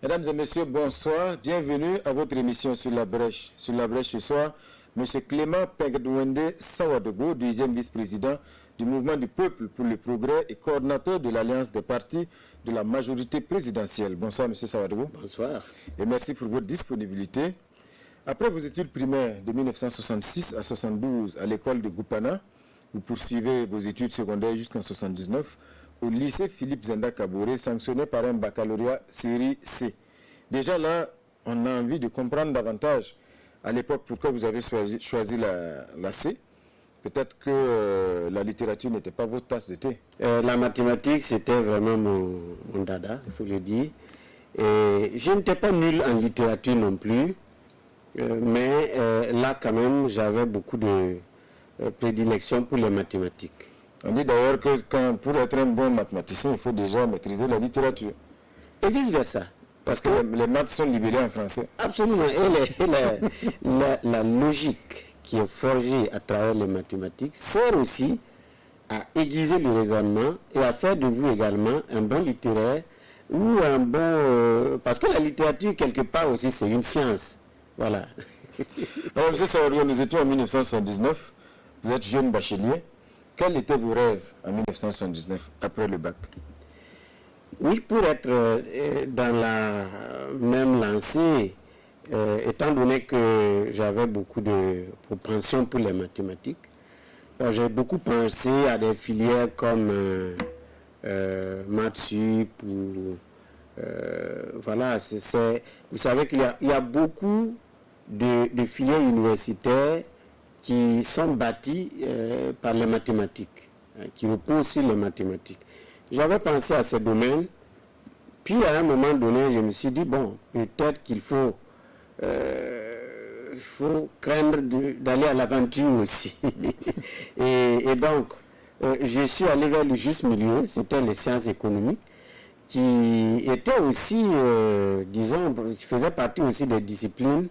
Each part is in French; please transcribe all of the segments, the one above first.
Mesdames et messieurs, bonsoir. Bienvenue à votre émission Sur la Brèche. Sur la Brèche ce soir, M. Clément Pengedouende Sawadogo, deuxième vice-président du Mouvement du Peuple pour le Progrès et coordinateur de l'Alliance des partis de la majorité présidentielle. Bonsoir M. Sawadogo. Bonsoir. Et merci pour votre disponibilité. Après vos études primaires de 1966 à 72 à l'école de Goupana, vous poursuivez vos études secondaires jusqu'en 79 au lycée Philippe Zenda Kaboré, sanctionné par un baccalauréat série C. Déjà là, on a envie de comprendre davantage à l'époque pourquoi vous avez choisi la C. Peut-être que la littérature n'était pas votre tasse de thé. La mathématique, c'était vraiment mon dada, il faut le dire. Et je n'étais pas nul en littérature non plus, mais là quand même, j'avais beaucoup de prédilection pour les mathématiques. On dit d'ailleurs que pour être un bon mathématicien, il faut déjà maîtriser la littérature. Et vice-versa. Parce que les maths sont libellées en français. Absolument. Et la logique qui est forgée à travers les mathématiques sert aussi à aiguiser le raisonnement et à faire de vous également un bon littéraire ou un bon... parce que la littérature, quelque part aussi, c'est une science. Voilà. Alors, M. Sawadogo, nous étions en 1979. Vous êtes jeune bachelier. Quels étaient vos rêves en 1979, après le bac? Oui, pour être dans la même lancée, étant donné que j'avais beaucoup de propension pour les mathématiques, j'ai beaucoup pensé à des filières comme maths sup ou voilà, vous savez qu'il y a beaucoup de filières universitaires qui sont bâties par les mathématiques, qui reposent sur les mathématiques. J'avais pensé à ces domaines, puis à un moment donné, je me suis dit, bon, peut-être qu'il faut craindre d'aller à l'aventure aussi. et donc, je suis allé vers le juste milieu, c'était les sciences économiques, qui étaient aussi, disons, qui faisaient partie aussi des disciplines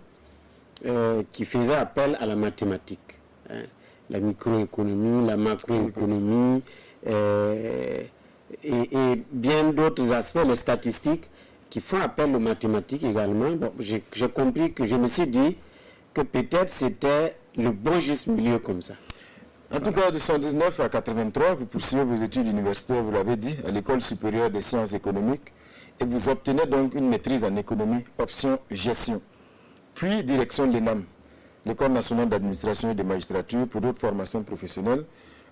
qui faisaient appel à la mathématique. La microéconomie, la macroéconomie, et bien d'autres aspects, les statistiques, qui font appel aux mathématiques également. Bon, j'ai compris que je me suis dit que peut-être c'était le bon juste milieu comme ça. En tout cas, de 1979 à 83, vous poursuivez vos études universitaires, vous l'avez dit, à l'École supérieure des sciences économiques, et vous obtenez donc une maîtrise en économie, option gestion. Puis direction de l'ENAM, l'École nationale d'administration et de magistrature, pour d'autres formations professionnelles,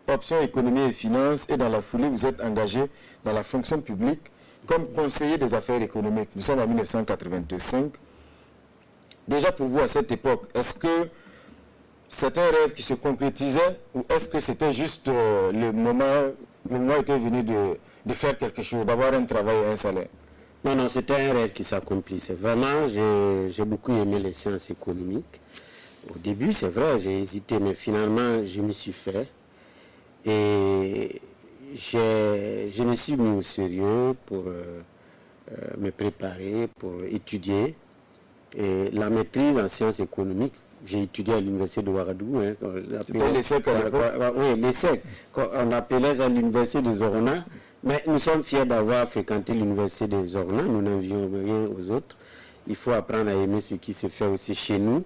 option économie et finances, et dans la foulée, vous êtes engagé dans la fonction publique comme conseiller des affaires économiques. Nous sommes en 1985. Déjà pour vous, à cette époque, est-ce que c'est un rêve qui se concrétisait ou est-ce que c'était juste le moment était venu de faire quelque chose, d'avoir un travail et un salaire? Non, c'était un rêve qui s'accomplissait. Vraiment, j'ai beaucoup aimé les sciences économiques. Au début, c'est vrai, j'ai hésité, mais finalement, je me suis fait. Et je me suis mis au sérieux pour me préparer, pour étudier. Et la maîtrise en sciences économiques, j'ai étudié à l'université de Ouagadougou. C'était l'ESSEC à l'époque? Oui, l'ESSEC. On appelait à l'université de Zorona. Mais nous sommes fiers d'avoir fréquenté l'université de Zorona. Nous n'envions rien aux autres. Il faut apprendre à aimer ce qui se fait aussi chez nous.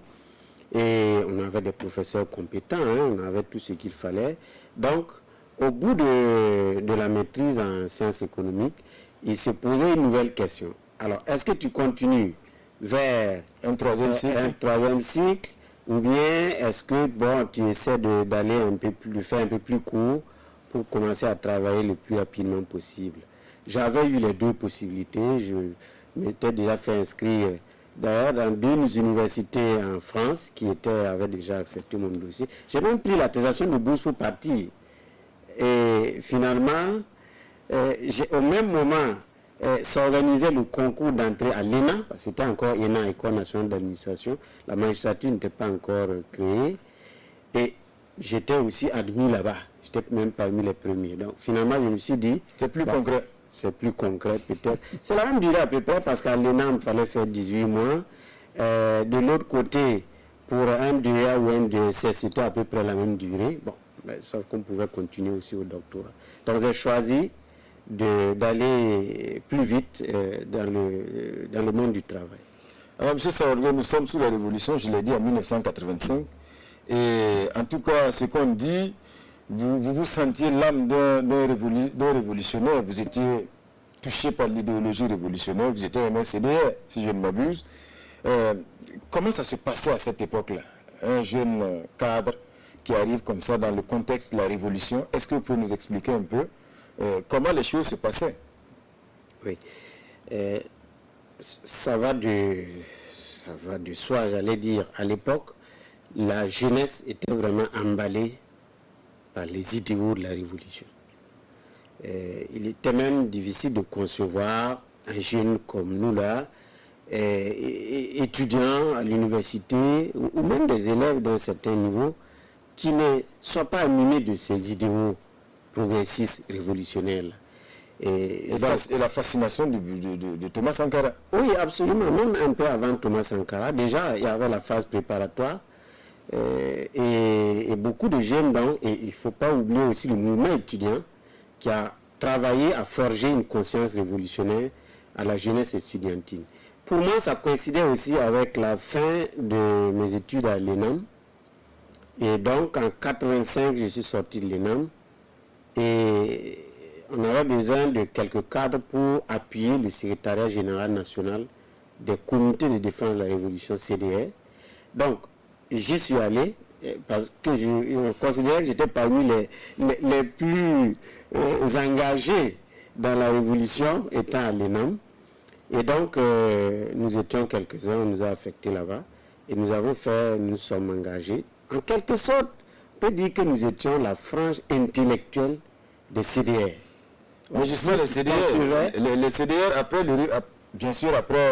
Et on avait des professeurs compétents, on avait tout ce qu'il fallait. Donc, au bout de la maîtrise en sciences économiques, il se posait une nouvelle question. Alors, est-ce que tu continues vers un troisième cycle ou bien est-ce que tu essaies d'aller de faire un peu plus court pour commencer à travailler le plus rapidement possible? J'avais eu les deux possibilités. Je m'étais déjà fait inscrire d'ailleurs dans deux universités en France qui avaient déjà accepté mon dossier. J'ai même pris l'attestation de bourse pour partir. Et finalement, au même moment, s'organisait le concours d'entrée à l'ENA, parce que c'était encore ENA, École nationale d'administration. La magistrature n'était pas encore créée. Et j'étais aussi admis là-bas. J'étais même parmi les premiers. Donc finalement, je me suis dit... C'est plus concret. C'est plus concret peut-être. C'est la même durée à peu près, parce qu'à l'ENA, il fallait faire 18 mois. De l'autre côté, pour un DEA ou un DSS, c'était à peu près la même durée. Bon, sauf qu'on pouvait continuer aussi au doctorat. Donc j'ai choisi d'aller plus vite dans le monde du travail. Alors, M. Saorgo, nous sommes sous la Révolution, je l'ai dit, en 1985. Et en tout cas, ce qu'on dit, vous sentiez l'âme d'un révolutionnaire. Vous étiez touché par l'idéologie révolutionnaire, vous étiez un CDR, si je ne m'abuse. Comment ça se passait à cette époque-là? Un jeune cadre qui arrive comme ça dans le contexte de la Révolution. Est-ce que vous pouvez nous expliquer un peu comment les choses se passaient? Oui. Ça va de soi, j'allais dire. À l'époque, la jeunesse était vraiment emballée par les idéaux de la Révolution. Il était même difficile de concevoir un jeune comme nous là, étudiants à l'université, ou même des élèves d'un certain niveau, qui ne soient pas animés de ces idéaux progressistes révolutionnaires. Et la fascination de Thomas Sankara. Oui, absolument. Même un peu avant Thomas Sankara, déjà, il y avait la phase préparatoire. Et beaucoup de jeunes, et il ne faut pas oublier aussi le mouvement étudiant qui a travaillé à forger une conscience révolutionnaire à la jeunesse estudiantine. Pour moi, ça coïncidait aussi avec la fin de mes études à l'ENAM. Et donc, en 1985, je suis sorti de l'ENAM. Et on avait besoin de quelques cadres pour appuyer le secrétariat général national des comités de défense de la révolution CDR. Donc, j'y suis allé parce que je considérais que j'étais parmi les plus engagés dans la révolution étant à l'ENAM. Et donc, nous étions quelques-uns, on nous a affectés là-bas. Et nous sommes engagés. En quelque sorte, on peut dire que nous étions la frange intellectuelle des CDR. Mais justement, les CDR, bien sûr, après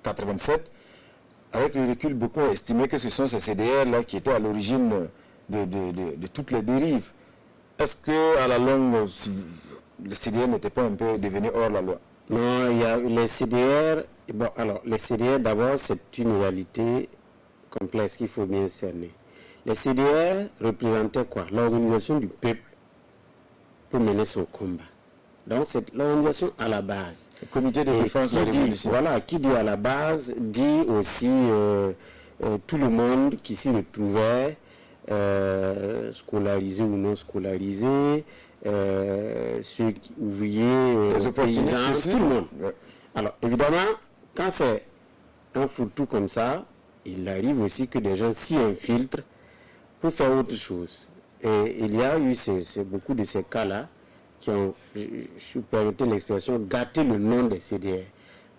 87, avec le recul, beaucoup ont estimé que ce sont ces CDR-là qui étaient à l'origine de toutes les dérives. Est-ce qu'à la longue, les CDR n'étaient pas un peu devenus hors la loi? Non, il y a les CDR. Bon, alors, les CDR, d'abord, c'est une réalité complexe qu'il faut bien cerner. Les CDR représentaient quoi? L'organisation du peuple pour mener son combat. Donc, c'est l'organisation à la base. Le comité de défense de la révolution. Voilà, qui dit à la base, dit aussi tout le monde qui s'y retrouvait, scolarisé ou non scolarisé, ceux ouvriers, paysans, tout le monde. Ouais. Alors, évidemment, quand c'est un fourre-tout comme ça, il arrive aussi que des gens s'y infiltrent pour faire autre chose. Et il y a eu beaucoup de ces cas-là qui ont, je permettez l'expression, gâté le nom des CDR.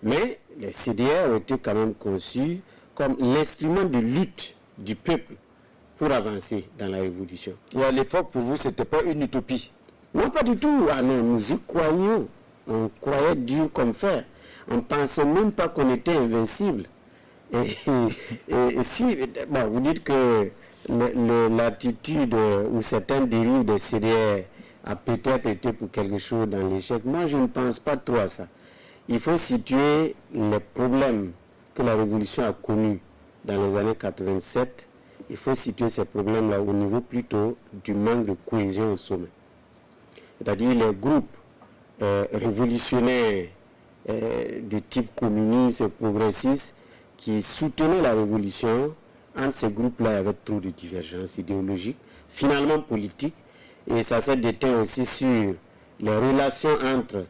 Mais les CDR ont été quand même conçus comme l'instrument de lutte du peuple pour avancer dans la révolution. Et à l'époque, pour vous, ce n'était pas une utopie? Non, pas du tout. Ah non, nous y croyions. On croyait dur comme fer. On ne pensait même pas qu'on était invincible. Et si, bon, vous dites que l'attitude ou certaines dérives des CDR a peut-être été pour quelque chose dans l'échec. Moi, je ne pense pas trop à ça. Il faut situer les problèmes que la révolution a connus dans les années 87. Il faut situer ces problèmes-là au niveau plutôt du manque de cohésion au sommet. C'est-à-dire les groupes révolutionnaires du type communiste et progressiste qui soutenaient la révolution. Entre ces groupes-là, il y avait trop de divergences idéologiques, finalement politiques, et ça s'est déteint aussi sur les relations entre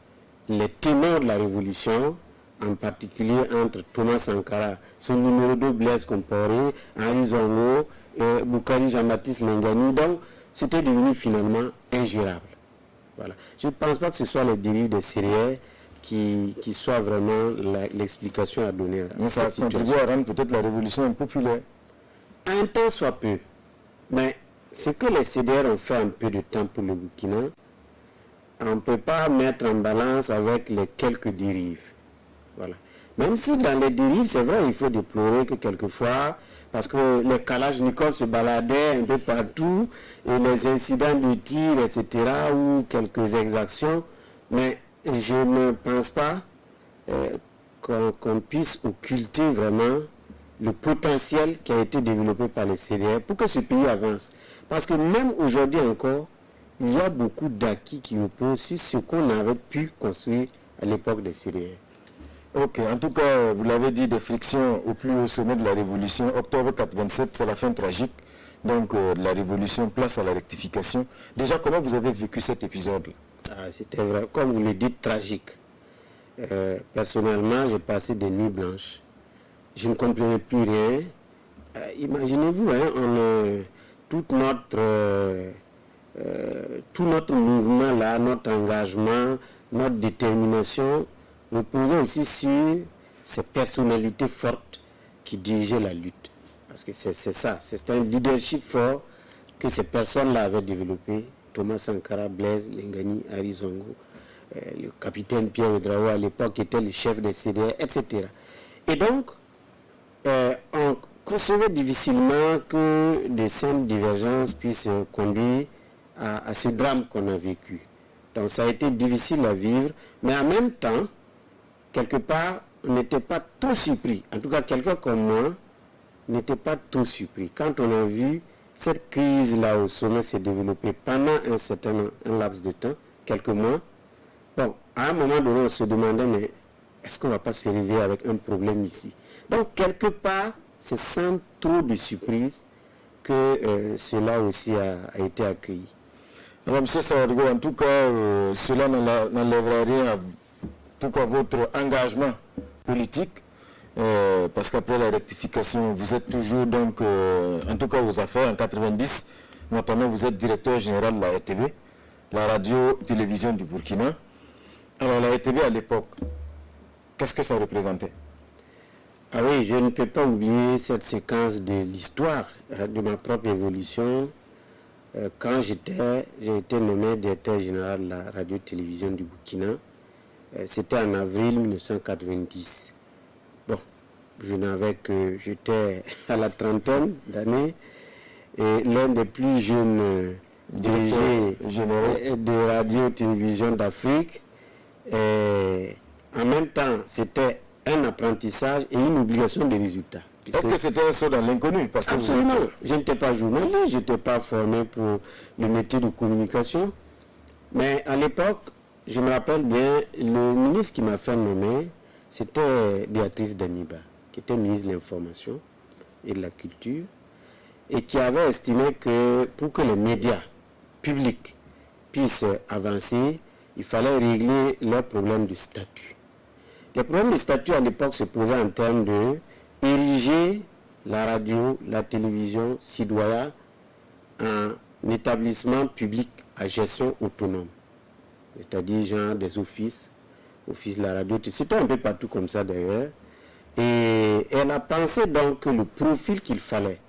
les ténors de la révolution, en particulier entre Thomas Sankara, son numéro 2 Blaise Compaoré, Henri Zongo, Boukari Jean-Baptiste Lengani. Donc, c'était devenu finalement ingérable. Voilà. Je ne pense pas que ce soit les dérives des CDR qui soient vraiment l'explication à donner à ça contribue à rendre peut-être la révolution impopulaire. Un temps soit peu. Mais ce que les CDR ont fait un peu de temps pour le Burkina, on ne peut pas mettre en balance avec les quelques dérives. Voilà. Même si dans les dérives, c'est vrai, il faut déplorer que quelquefois, parce que les Kalachnikov se baladaient un peu partout, et les incidents de tir, etc., ou quelques exactions, mais je ne pense pas qu'on puisse occulter vraiment le potentiel qui a été développé par les CDR pour que ce pays avance. Parce que même aujourd'hui encore, il y a beaucoup d'acquis qui reposent sur ce qu'on avait pu construire à l'époque des Syriens. Ok, en tout cas, vous l'avez dit, des frictions au plus haut sommet de la Révolution. Octobre 87, c'est la fin tragique. Donc, de la Révolution, place à la rectification. Déjà, comment vous avez vécu cet épisode? C'était vrai, comme vous le dites, tragique. Personnellement, j'ai passé des nuits blanches. Je ne comprenais plus rien. Imaginez-vous, hein, tout notre mouvement là, notre engagement, notre détermination reposait aussi sur ces personnalités fortes qui dirigeaient la lutte. Parce que c'est ça, c'est un leadership fort que ces personnes-là avaient développé. Thomas Sankara, Blaise, Lengani, Henri Zongo, le capitaine Pierre Ouédraogo à l'époque était le chef des CDR, etc. Et donc, on concevait difficilement que de simples divergences puissent conduire à ce drame qu'on a vécu. Donc ça a été difficile à vivre, mais en même temps, quelque part, on n'était pas trop surpris. En tout cas, quelqu'un comme moi n'était pas trop surpris. Quand on a vu cette crise-là au sommet s'est développée pendant un laps de temps, quelques mois, bon, à un moment donné, on se demandait, mais est-ce qu'on ne va pas se réveiller avec un problème ici? Donc, quelque part, c'est sans trop de surprise que cela aussi a été accueilli. Alors, M. Sawargo, en tout cas, cela n'enlèvera rien à votre engagement politique, parce qu'après la rectification, vous êtes toujours, donc, en tout cas aux affaires, en 90, notamment vous êtes directeur général de la RTB, la radio-télévision du Burkina. Alors, la RTB à l'époque, qu'est-ce que ça représentait? Ah oui, je ne peux pas oublier cette séquence de l'histoire de ma propre évolution. Quand j'ai été nommé directeur général de la radio-télévision du Burkina, c'était en avril 1990. Bon, j'étais à la trentaine d'années et l'un des plus jeunes dirigés de radio-télévision d'Afrique. En même temps, c'était un apprentissage et une obligation de résultats. Est-ce que c'était un saut dans l'inconnu? Absolument. Je n'étais pas journaliste, je n'étais pas formé pour le métier de communication. Mais à l'époque, je me rappelle bien, le ministre qui m'a fait nommer, c'était Béatrice Damiba, qui était ministre de l'Information et de la Culture, et qui avait estimé que pour que les médias publics puissent avancer, il fallait régler leurs problèmes de statut. Les problèmes de statut à l'époque se posaient en termes de ériger la radio, la télévision citoyenne en établissement public à gestion autonome. C'est-à-dire genre des offices de la radio. C'était un peu partout comme ça d'ailleurs. Et elle a pensé donc que le profil qu'il fallait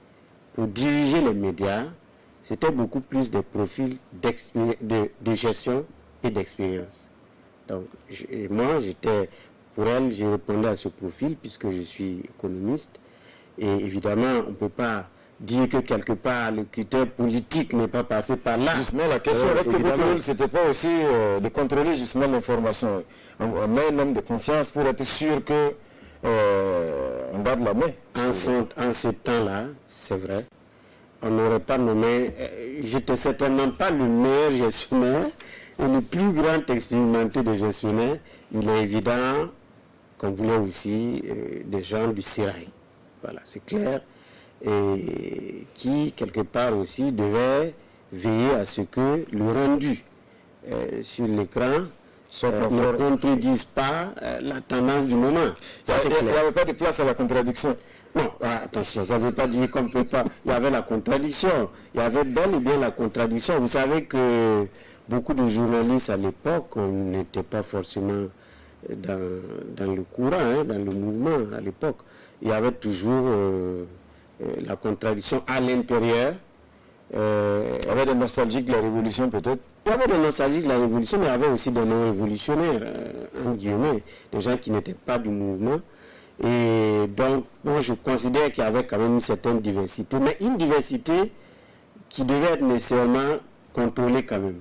pour diriger les médias, c'était beaucoup plus des profils de gestion et d'expérience. Donc, pour elle, j'ai répondu à ce profil puisque je suis économiste. Et évidemment, on ne peut pas dire que quelque part le critère politique n'est pas passé par là. Justement, la question, est-ce que votre rôle, c'était pas aussi de contrôler justement l'information? On met un homme de confiance pour être sûr que on garde la main. En ce temps-là, c'est vrai, on n'aurait pas nommé, je n'étais certainement pas le meilleur gestionnaire et le plus grand expérimenté de gestionnaire. Il est évident qu'on voulait aussi des gens du Serail. Voilà, c'est clair. Et qui, quelque part aussi, devait veiller à ce que le rendu sur l'écran ne contredise pas la tendance du moment. Ça, il n'y avait pas de place à la contradiction. Non, attention, ça ne veut pas dire qu'on ne peut pas. Il y avait la contradiction. Il y avait bel et bien la contradiction. Vous savez que beaucoup de journalistes à l'époque n'étaient pas forcément dans le courant, dans le mouvement à l'époque. Il y avait toujours la contradiction à l'intérieur. Il y avait des nostalgiques de la Révolution peut-être? Il y avait des nostalgiques de la Révolution, mais il y avait aussi des non-révolutionnaires, en guillemets, des gens qui n'étaient pas du mouvement. Et donc, moi, je considère qu'il y avait quand même une certaine diversité, mais une diversité qui devait être nécessairement contrôlée quand même.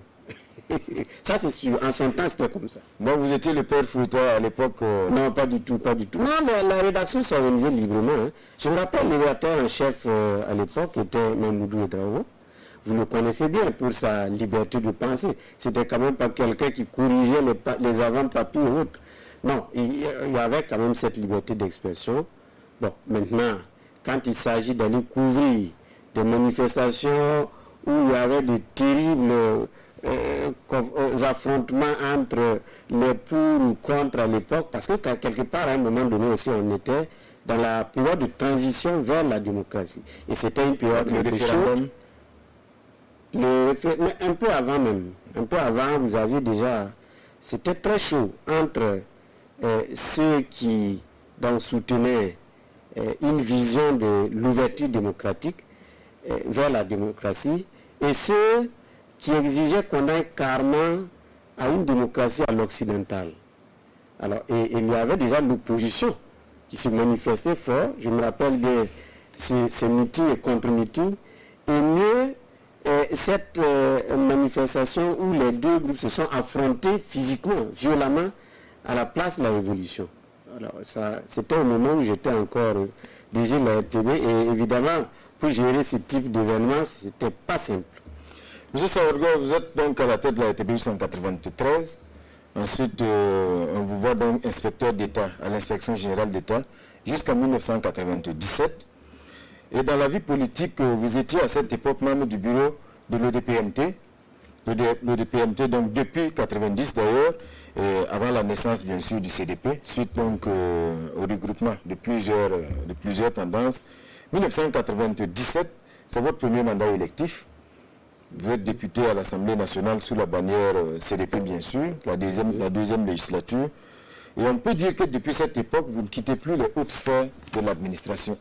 Ça, c'est sûr. En son temps, c'était comme ça. Donc, vous étiez le père Fouta à l'époque? Non, pas du tout, pas du tout. Non, mais la rédaction s'organisait librement. Je me rappelle, le rédacteur en chef à l'époque était Mamoudou Ouédraogo. vous le connaissez bien pour sa liberté de penser. C'était quand même pas quelqu'un qui corrigeait les avant-papiers ou autres. Non, il y avait quand même cette liberté d'expression. Bon, maintenant, quand il s'agit d'aller couvrir des manifestations où il y avait de terribles affrontements entre les pour ou contre à l'époque, parce que quelque part, à un moment donné aussi, on était dans la période de transition vers la démocratie. Et c'était une période un peu chaude. Mais un peu avant même. Un peu avant, vous aviez déjà... C'était très chaud entre ceux qui donc, soutenaient une vision de l'ouverture démocratique vers la démocratie et ceux qui exigeaient qu'on aille carrément à une démocratie à l'occidentale. Alors, et il y avait déjà l'opposition qui se manifestait fort. Je me rappelle bien ces meetings et contre-meetings. Et mieux, cette manifestation où les deux groupes se sont affrontés physiquement, violemment, à la place de la Révolution. Alors, c'était au moment où j'étais encore DG de la RTB et évidemment, pour gérer ce type d'événement, ce n'était pas simple. Monsieur Saorgo, vous êtes donc à la tête de la RTB jusqu'en 1993. Ensuite, on vous voit donc inspecteur d'État à l'inspection générale d'État jusqu'en 1997. Et dans la vie politique, vous étiez à cette époque membre du bureau de l'ODPMT. L'ODPMT, donc depuis 1990 d'ailleurs, avant la naissance bien sûr du CDP, suite donc au regroupement de plusieurs tendances. 1997, c'est votre premier mandat électif. Vous êtes député à l'Assemblée nationale sous la bannière CDP bien sûr, la deuxième législature. Et on peut dire que depuis cette époque, vous ne quittez plus les hautes sphères de l'administration.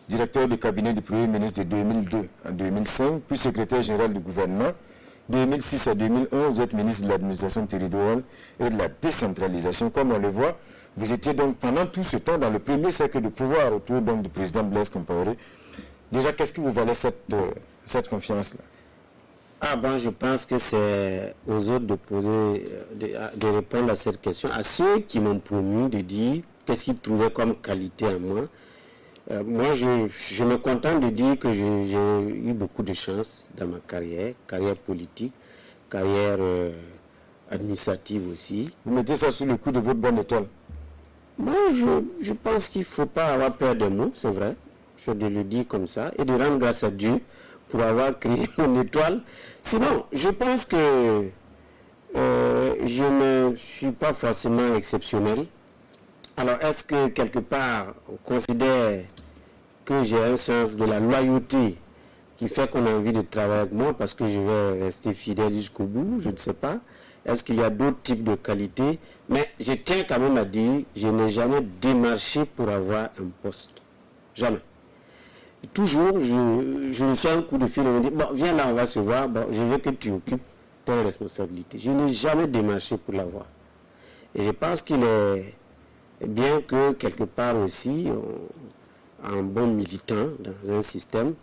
Directeur du cabinet du Premier ministre de 2002 à 2005, puis secrétaire général du gouvernement. 2006 à 2011, vous êtes ministre de l'administration territoriale et de la décentralisation. Comme on le voit, vous étiez donc pendant tout ce temps dans le premier cercle de pouvoir autour donc, du président Blaise Compaoré. Déjà, qu'est-ce qui vous valait cette confiance-là? Ah ben, je pense que c'est aux autres de répondre à cette question. À ceux qui m'ont promu de dire qu'est-ce qu'ils trouvaient comme qualité à moi. Moi, je me contente de dire que j'ai eu beaucoup de chance dans ma carrière politique, carrière administrative aussi. Vous mettez ça sous le coup de votre bonne étoile? Moi, je pense qu'il ne faut pas avoir peur des mots, c'est vrai. Je dois le dire comme ça et de rendre grâce à Dieu pour avoir créé mon étoile. Sinon, je pense que je ne suis pas forcément exceptionnel. Alors, est-ce que quelque part, on considère que j'ai un sens de la loyauté qui fait qu'on a envie de travailler avec moi parce que je vais rester fidèle jusqu'au bout? Je ne sais pas. Est-ce qu'il y a d'autres types de qualités? Mais je tiens quand même à dire, je n'ai jamais démarché pour avoir un poste. Jamais. Toujours, je reçois un coup de fil et on me dit, bon, viens là, on va se voir, bon, je veux que tu occupes telle responsabilité. Je n'ai jamais démarché pour l'avoir. Et je pense qu'il est bien que quelque part aussi, en bon militant dans un système,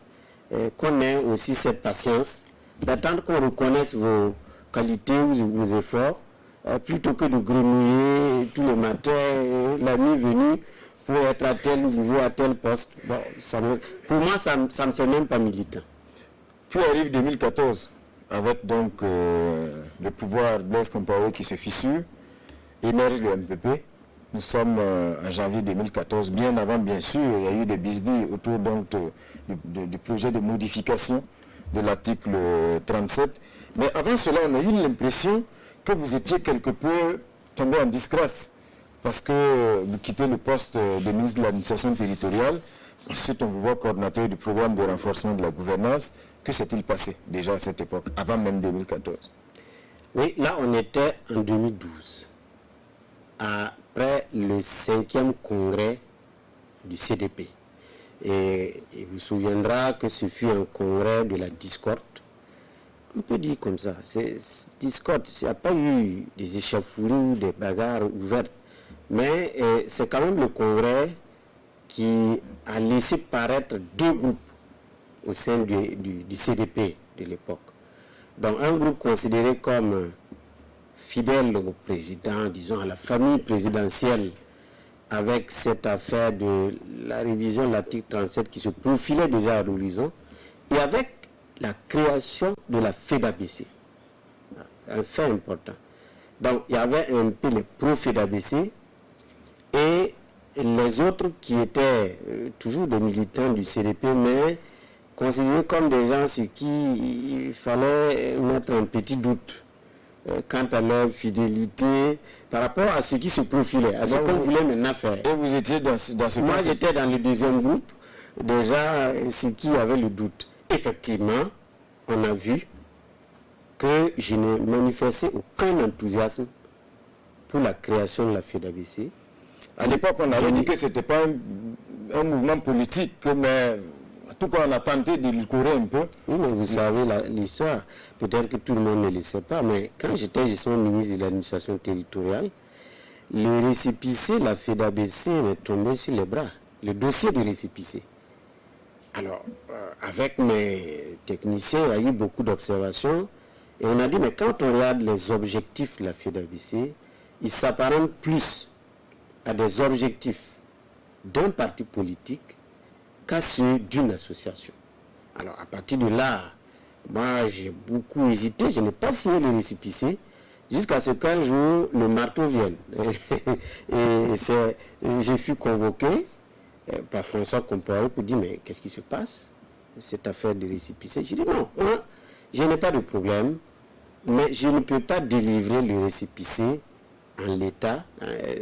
qu'on ait aussi cette patience d'attendre qu'on reconnaisse vos qualités ou vos efforts, plutôt que de grenouiller tous les matins, la nuit venue, pour être à tel niveau, à tel poste. Bon, pour moi, ça ne fait même pas militant. Puis arrive 2014, avec donc le pouvoir Blaise Compaoré qui se fissure, émerge le MPP. Nous sommes en janvier 2014, bien avant, bien sûr, il y a eu des bisbilles autour donc, du projet de modification de l'article 37. Mais avant cela, on a eu l'impression que vous étiez quelque peu tombé en disgrâce parce que vous quittez le poste de ministre de l'administration territoriale. Ensuite, on vous voit coordonnateur du programme de renforcement de la gouvernance. Que s'est-il passé déjà à cette époque, avant même 2014? Oui, là, on était en 2012. Après le 5e congrès du CDP. Et il vous souviendra que ce fut un congrès de la discorde. On peut dire comme ça. Discorde, il n'y a pas eu des échauffourées ou des bagarres ouvertes. Mais c'est quand même le congrès qui a laissé paraître deux groupes au sein du CDP de l'époque. Donc un groupe considéré comme fidèle au président, disons à la famille présidentielle, avec cette affaire de la révision de l'article 37 qui se profilait déjà à l'horizon, et avec la création de la FEDABC. Un fait important. Donc, il y avait un peu les pro-FEDABC et les autres qui étaient toujours des militants du CDP, mais considérés comme des gens sur qui il fallait mettre un petit doute quant à leur fidélité par rapport à ce qui se profilait, à ce qu'on voulait maintenant faire. Et vous étiez dans ce Moi, j'étais dans le deuxième groupe, déjà ceux qui avaient le doute. Effectivement, on a vu que je n'ai manifesté aucun enthousiasme pour la création de la FEDABC. À l'époque, on avait dit que ce n'était pas un mouvement politique, mais en tout cas, on a tenté de le courir un peu. Oui, mais vous savez l'histoire. Peut-être que tout le monde ne le sait pas, mais quand j'étais justement ministre de l'administration territoriale, le récépissé, la FEDABC, m'est tombé sur les bras. Le dossier de récépissé. Alors, avec mes techniciens, il y a eu beaucoup d'observations. Et on a dit, mais quand on regarde les objectifs de la FEDABC, ils s'apparentent plus à des objectifs d'un parti politique qu'à ceux d'une association. Alors, à partir de là, moi, j'ai beaucoup hésité. Je n'ai pas signé le récépissé jusqu'à ce qu'un jour, le marteau vienne. Et je fus convoqué par François Compaoré pour dire, mais qu'est-ce qui se passe? Cette affaire de récépissé. Je dis, non, moi, je n'ai pas de problème, mais je ne peux pas délivrer le récépissé en l'état,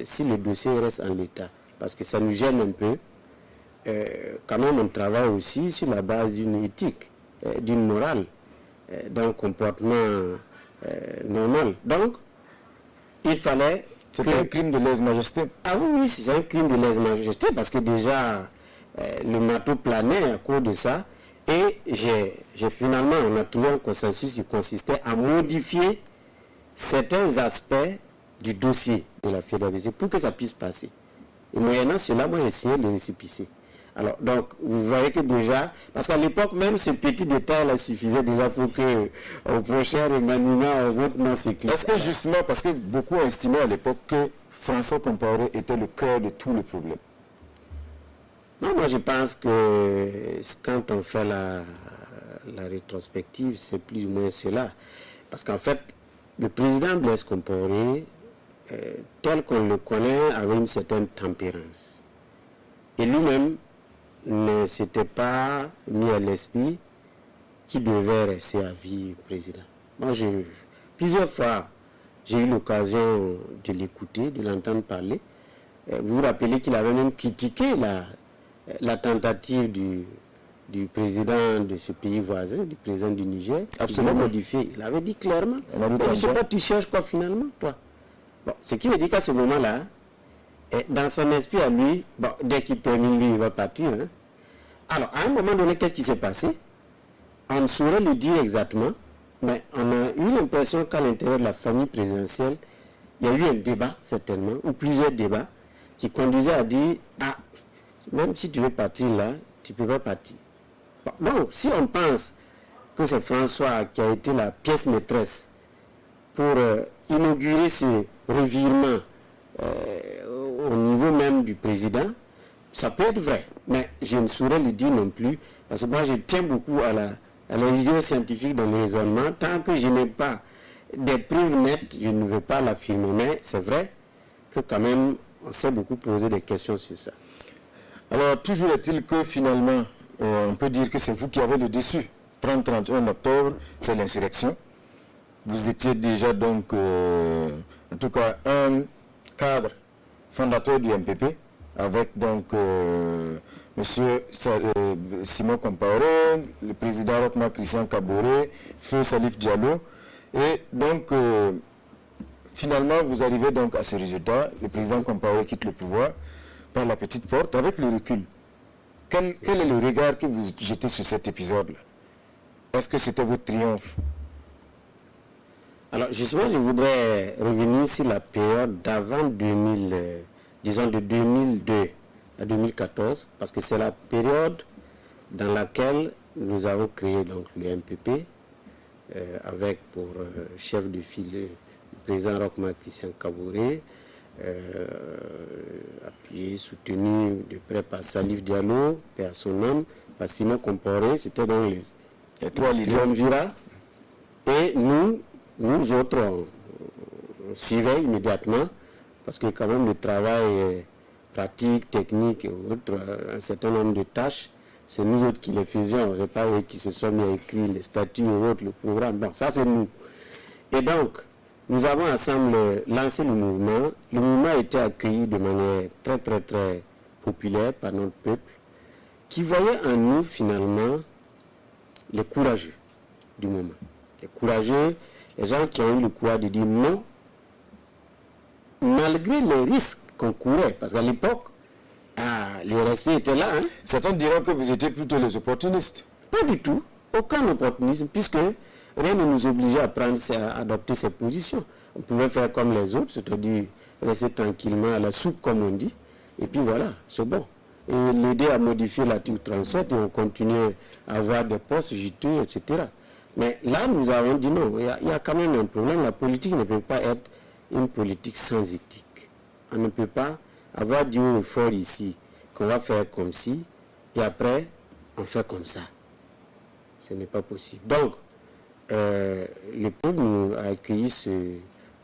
si le dossier reste en l'état, parce que ça nous gêne un peu. Quand même, on travaille aussi sur la base d'une éthique, d'une morale, d'un comportement normal. Donc, il fallait... C'est un crime de lèse-majesté. Ah oui, c'est un crime de lèse-majesté, parce que déjà, le marteau planait à cause de ça, et finalement, on a trouvé un consensus qui consistait à modifier certains aspects du dossier de la FEDABC pour que ça puisse passer. Et moyennant cela, moi j'ai signé le récépissé. Alors, donc, vous voyez que déjà, parce qu'à l'époque, même ce petit détail-là suffisait déjà pour que, au prochain remaniement, votre nom s'éclipse. Est-ce que justement, parce que beaucoup estimaient à l'époque que François Compaoré était le cœur de tous les problèmes? Non, moi je pense que quand on fait la rétrospective, c'est plus ou moins cela. Parce qu'en fait, le président Blaise Compaoré, tel qu'on le connaît, avait une certaine tempérance. Et lui-même ne s'était pas mis à l'esprit qu'il devait rester à vie président. Moi, plusieurs fois, j'ai eu l'occasion de l'écouter, de l'entendre parler. Vous vous rappelez qu'il avait même critiqué la tentative du président de ce pays voisin, du président du Niger, absolument modifié. Il avait dit clairement, je ne sais pas, tu cherches quoi finalement, toi? Bon, ce qui veut dire qu'à ce moment-là, dans son esprit à lui, bon, dès qu'il termine, lui, il va partir. Hein. Alors, à un moment donné, qu'est-ce qui s'est passé? On ne saurait le dire exactement, mais on a eu l'impression qu'à l'intérieur de la famille présidentielle, il y a eu un débat, certainement, ou plusieurs débats, qui conduisaient à dire, ah, même si tu veux partir là, tu ne peux pas partir. Bon, si on pense que c'est François qui a été la pièce maîtresse pour inaugurer ce revirement au niveau même du président, ça peut être vrai, mais je ne saurais le dire non plus, parce que moi je tiens beaucoup à la rigueur scientifique dans le raisonnement. Tant que je n'ai pas des preuves nettes, je ne veux pas l'affirmer, mais c'est vrai que quand même, on s'est beaucoup posé des questions sur ça. Alors, toujours est-il que finalement, on peut dire que c'est vous qui avez le dessus. 30-31 octobre, c'est l'insurrection. Vous étiez déjà donc, en tout cas, un cadre fondateur du MPP, avec donc M. Simon Compaoré, le président Roch-Marc Christian Kaboré, Feu Salif Diallo. Et donc, finalement, vous arrivez donc à ce résultat. Le président Compaoré quitte le pouvoir par la petite porte avec le recul. Quel est le regard que vous jetez sur cet épisode-là? Est-ce que c'était votre triomphe? Alors justement, je voudrais revenir sur la période d'avant 2000, disons de 2002 à 2014, parce que c'est la période dans laquelle nous avons créé donc le MPP, avec pour chef de file le président Roch-Marc Christian Kaboré, appuyé, soutenu de près par Salif Diallo, et à son nom, par Simon Compaoré. C'était donc le Et 3 leaders. triumvirat. Et nous autres, on suivait immédiatement, parce que quand même le travail pratique, technique et autres, un certain nombre de tâches, c'est nous autres qui les faisions. Ce n'est pas eux qui se sont mis à écrire les statuts et autres, le programme. Donc ça c'est nous. Et donc, nous avons ensemble lancé le mouvement. Le mouvement a été accueilli de manière très très très populaire par notre peuple, qui voyait en nous finalement les courageux du moment. Les courageux, les gens qui ont eu le courage de dire non, malgré les risques qu'on courait, parce qu'à l'époque, les respects étaient là. Hein. Certains diront que vous étiez plutôt les opportunistes. Pas du tout, aucun opportunisme, puisque rien ne nous obligeait à adopter ces positions. On pouvait faire comme les autres, c'est-à-dire rester tranquillement à la soupe, comme on dit, et puis voilà, c'est bon. Et l'aider à modifier l'article 37, et on continuait à avoir des postes juteux, etc. Mais là, nous avons dit non, il y a quand même un problème. La politique ne peut pas être une politique sans éthique. On ne peut pas avoir dit haut et fort ici qu'on va faire comme ci, et après, on fait comme ça. Ce n'est pas possible. Donc, le peuple nous a accueilli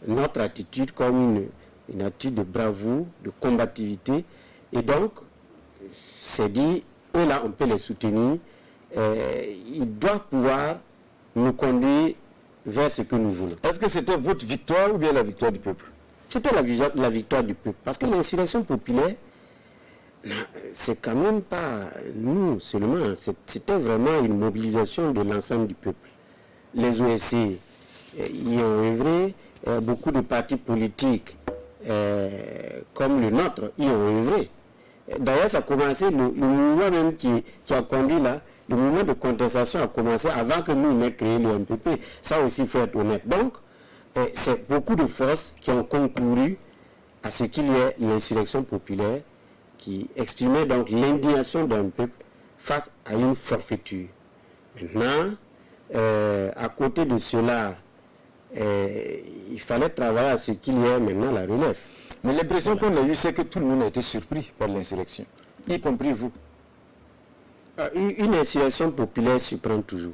notre attitude comme une attitude de bravoure, de combativité, et donc, c'est dit, eux là, on peut les soutenir, ils doivent pouvoir nous conduire vers ce que nous voulons. Est-ce que c'était votre victoire ou bien la victoire du peuple? C'était la victoire du peuple. Parce que l'insurrection populaire, c'est quand même pas nous seulement, c'était vraiment une mobilisation de l'ensemble du peuple. Les OSC y ont œuvré, beaucoup de partis politiques comme le nôtre y ont œuvré. D'ailleurs, ça a commencé, le mouvement même qui a conduit là, le mouvement de contestation a commencé avant que nous ayons créé le MPP. Ça aussi, il faut être honnête. Donc, c'est beaucoup de forces qui ont concouru à ce qu'il y ait l'insurrection populaire qui exprimait donc l'indignation d'un peuple face à une forfaiture. Maintenant, à côté de cela, il fallait travailler à ce qu'il y ait maintenant la relève. Mais l'impression qu'on a eue, c'est que tout le monde a été surpris par l'insurrection, y compris vous. Une insurrection populaire surprend toujours.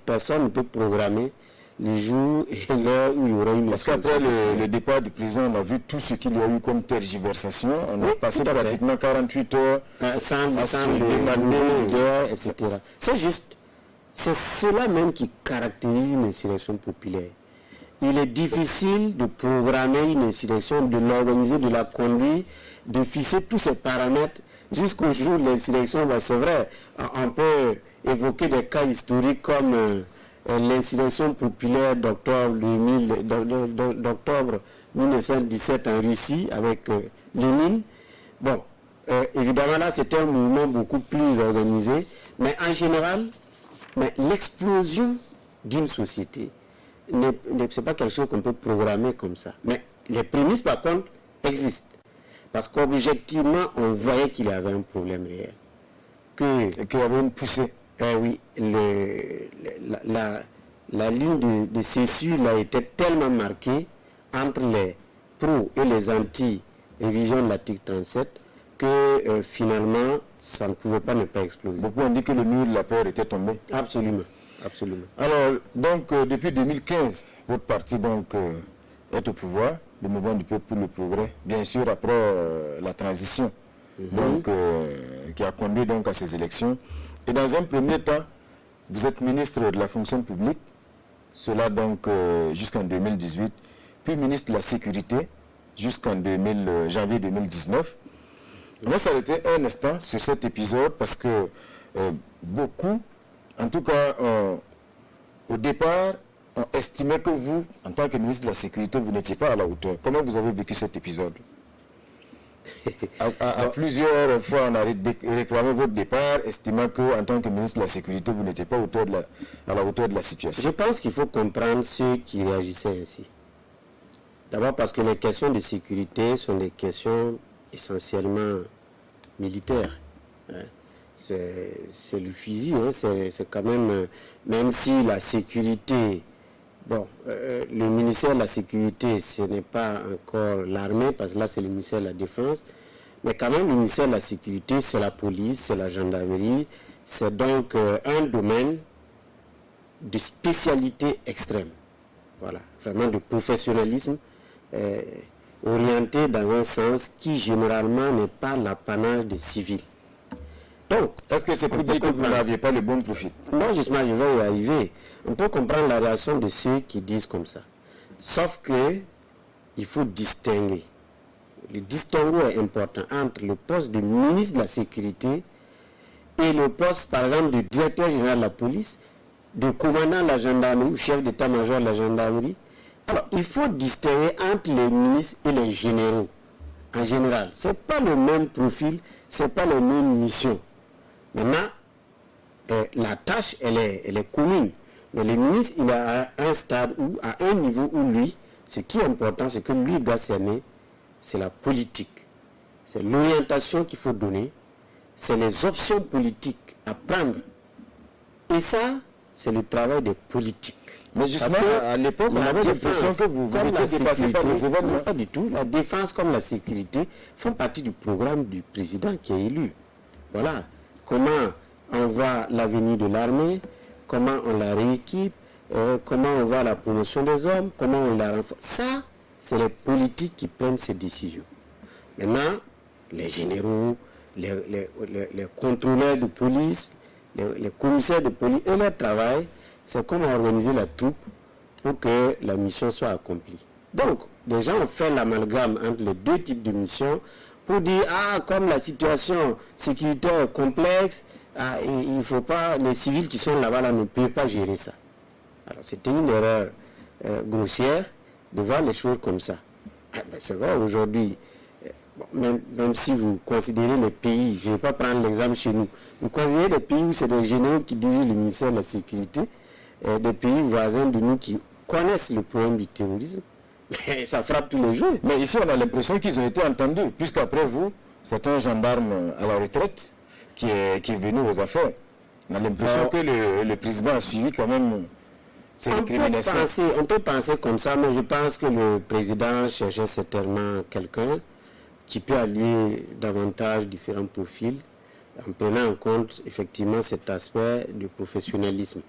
Personne ne peut programmer le jour et l'heure où il y aura une Parce insurrection. qu'après le départ du président, on a vu tout ce qu'il y a eu comme tergiversation. On a passé pratiquement 48 heures sans le demander, etc. C'est juste, c'est cela même qui caractérise une insurrection populaire. Il est difficile de programmer une insurrection, de l'organiser, de la conduire, de fixer tous ces paramètres jusqu'au jour de l'insurrection. Ben c'est vrai, on peut évoquer des cas historiques comme l'insurrection populaire d'octobre 1917 en Russie avec Lénine. Bon, évidemment là c'était un mouvement beaucoup plus organisé, mais en général, l'explosion d'une société, ce n'est pas quelque chose qu'on peut programmer comme ça. Mais les prémices par contre existent. Parce qu'objectivement, on voyait qu'il y avait un problème réel. Qu'il y avait une poussée. Oui, la ligne de césure a été tellement marquée entre les pros et les anti-révision de l'article 37 que finalement, ça ne pouvait pas ne pas exploser. Beaucoup ont dit que le mur de la peur était tombé. Absolument, absolument. Alors, donc, depuis 2015, votre parti donc, est au pouvoir, le mouvement du peuple pour le progrès, bien sûr après la transition, donc, qui a conduit donc à ces élections. Et dans un premier temps, vous êtes ministre de la fonction publique, cela donc jusqu'en 2018, puis ministre de la sécurité jusqu'en janvier 2019. On va s'arrêter un instant sur cet épisode parce que beaucoup, en tout cas au départ, ont estimé que vous, en tant que ministre de la Sécurité, vous n'étiez pas à la hauteur. Comment vous avez vécu cet épisode? À plusieurs fois, on a réclamé votre départ, estimant qu'en tant que ministre de la Sécurité, vous n'étiez pas à la hauteur de la situation. Je pense qu'il faut comprendre ceux qui réagissaient ainsi. D'abord parce que les questions de sécurité sont des questions essentiellement militaires. C'est le fusil, hein, c'est quand même si la sécurité, le ministère de la Sécurité, ce n'est pas encore l'armée, parce que là c'est le ministère de la Défense, mais quand même le ministère de la Sécurité, c'est la police, c'est la gendarmerie, c'est donc un domaine de spécialité extrême. Voilà, vraiment de professionnalisme orienté dans un sens qui généralement n'est pas l'apanage des civils. Donc, est-ce que c'est pour dire que vous n'aviez pas le bon profil? Non, justement, je vais y arriver. On peut comprendre la réaction de ceux qui disent comme ça. Sauf que il faut distinguer. Le distinguo est important entre le poste de ministre de la Sécurité et le poste, par exemple, de directeur général de la police, de commandant de la gendarmerie ou chef d'état-major de la gendarmerie. Alors, il faut distinguer entre les ministres et les généraux. En général, ce n'est pas le même profil, ce n'est pas la même mission. Maintenant, la tâche, elle est commune. Mais le ministre, il est à un stade ou à un niveau où lui, ce qui est important, c'est que lui doit cerner, c'est la politique. C'est l'orientation qu'il faut donner. C'est les options politiques à prendre. Et ça, c'est le travail des politiques. Mais justement, à l'époque, on avait l'impression que vous étiez dépassé par les événements. Non, pas du tout. La défense comme la sécurité font partie du programme du président qui est élu. Voilà. Comment on voit l'avenir de l'armée, comment on la rééquipe, comment on voit la promotion des hommes, comment on la renforce. Ça, c'est les politiques qui prennent ces décisions. Maintenant, les généraux, les contrôleurs de police, les commissaires de police, et leur travail, c'est comment organiser la troupe pour que la mission soit accomplie. Donc, les gens ont fait l'amalgame entre les deux types de missions pour dire, comme la situation sécuritaire est complexe, il ne faut pas, les civils qui sont là-bas ne peuvent pas gérer ça. Alors, c'était une erreur grossière de voir les choses comme ça. C'est vrai, aujourd'hui, même si vous considérez les pays, je ne vais pas prendre l'exemple chez nous, vous considérez les pays où c'est des généraux qui dirigent le ministère de la Sécurité, des pays voisins de nous qui connaissent le problème du terrorisme, mais ça frappe tous les jours. Mais ici, on a l'impression qu'ils ont été entendus, puisqu'après vous, c'est un gendarme à la retraite qui est venu aux affaires. On a l'impression que le président a suivi quand même ces récriminations. On peut penser comme ça, mais je pense que le président cherchait certainement quelqu'un qui peut allier davantage différents profils en prenant en compte effectivement cet aspect du professionnalisme.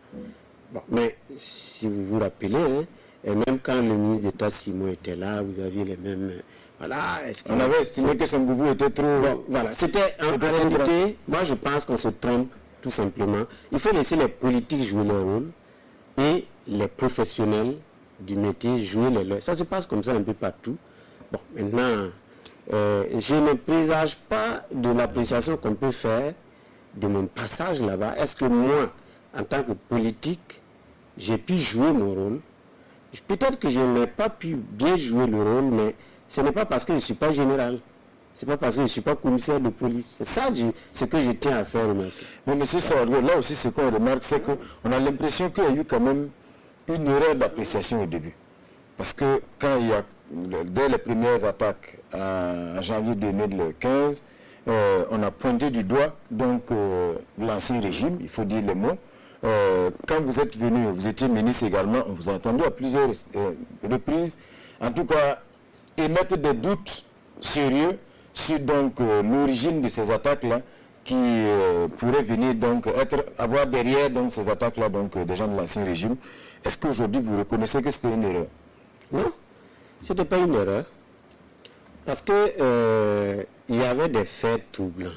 Bon, mais si vous vous rappelez, et même quand le ministre d'État Simon était là, vous aviez les mêmes... Voilà, on avait estimé que son boubou était trop... Bon, voilà, c'était en réalité, moi je pense qu'on se trompe tout simplement. Il faut laisser les politiques jouer leur rôle et les professionnels du métier jouer les leurs. Ça se passe comme ça un peu partout. Bon, maintenant, je ne présage pas de l'appréciation qu'on peut faire de mon passage là-bas. Est-ce que moi, en tant que politique, j'ai pu jouer mon rôle? Peut-être que je n'ai pas pu bien jouer le rôle, mais ce n'est pas parce que je ne suis pas général. Ce n'est pas parce que je ne suis pas commissaire de police. C'est ça ce que je tiens à faire remarquer. Mais M. Sawadou, là aussi, ce qu'on remarque, c'est qu'on a l'impression qu'il y a eu quand même une erreur d'appréciation au début. Parce que quand il y a, dès les premières attaques en janvier 2015, on a pointé du doigt donc l'ancien régime, il faut dire les mots. Quand vous êtes venu, vous étiez ministre également, on vous a entendu à plusieurs reprises, en tout cas, émettre des doutes sérieux sur donc l'origine de ces attaques-là qui pourraient venir donc avoir derrière donc ces attaques-là donc des gens de l'ancien régime. Est-ce qu'aujourd'hui vous reconnaissez que c'était une erreur? Non, ce n'était pas une erreur. Parce que il y avait des faits troublants.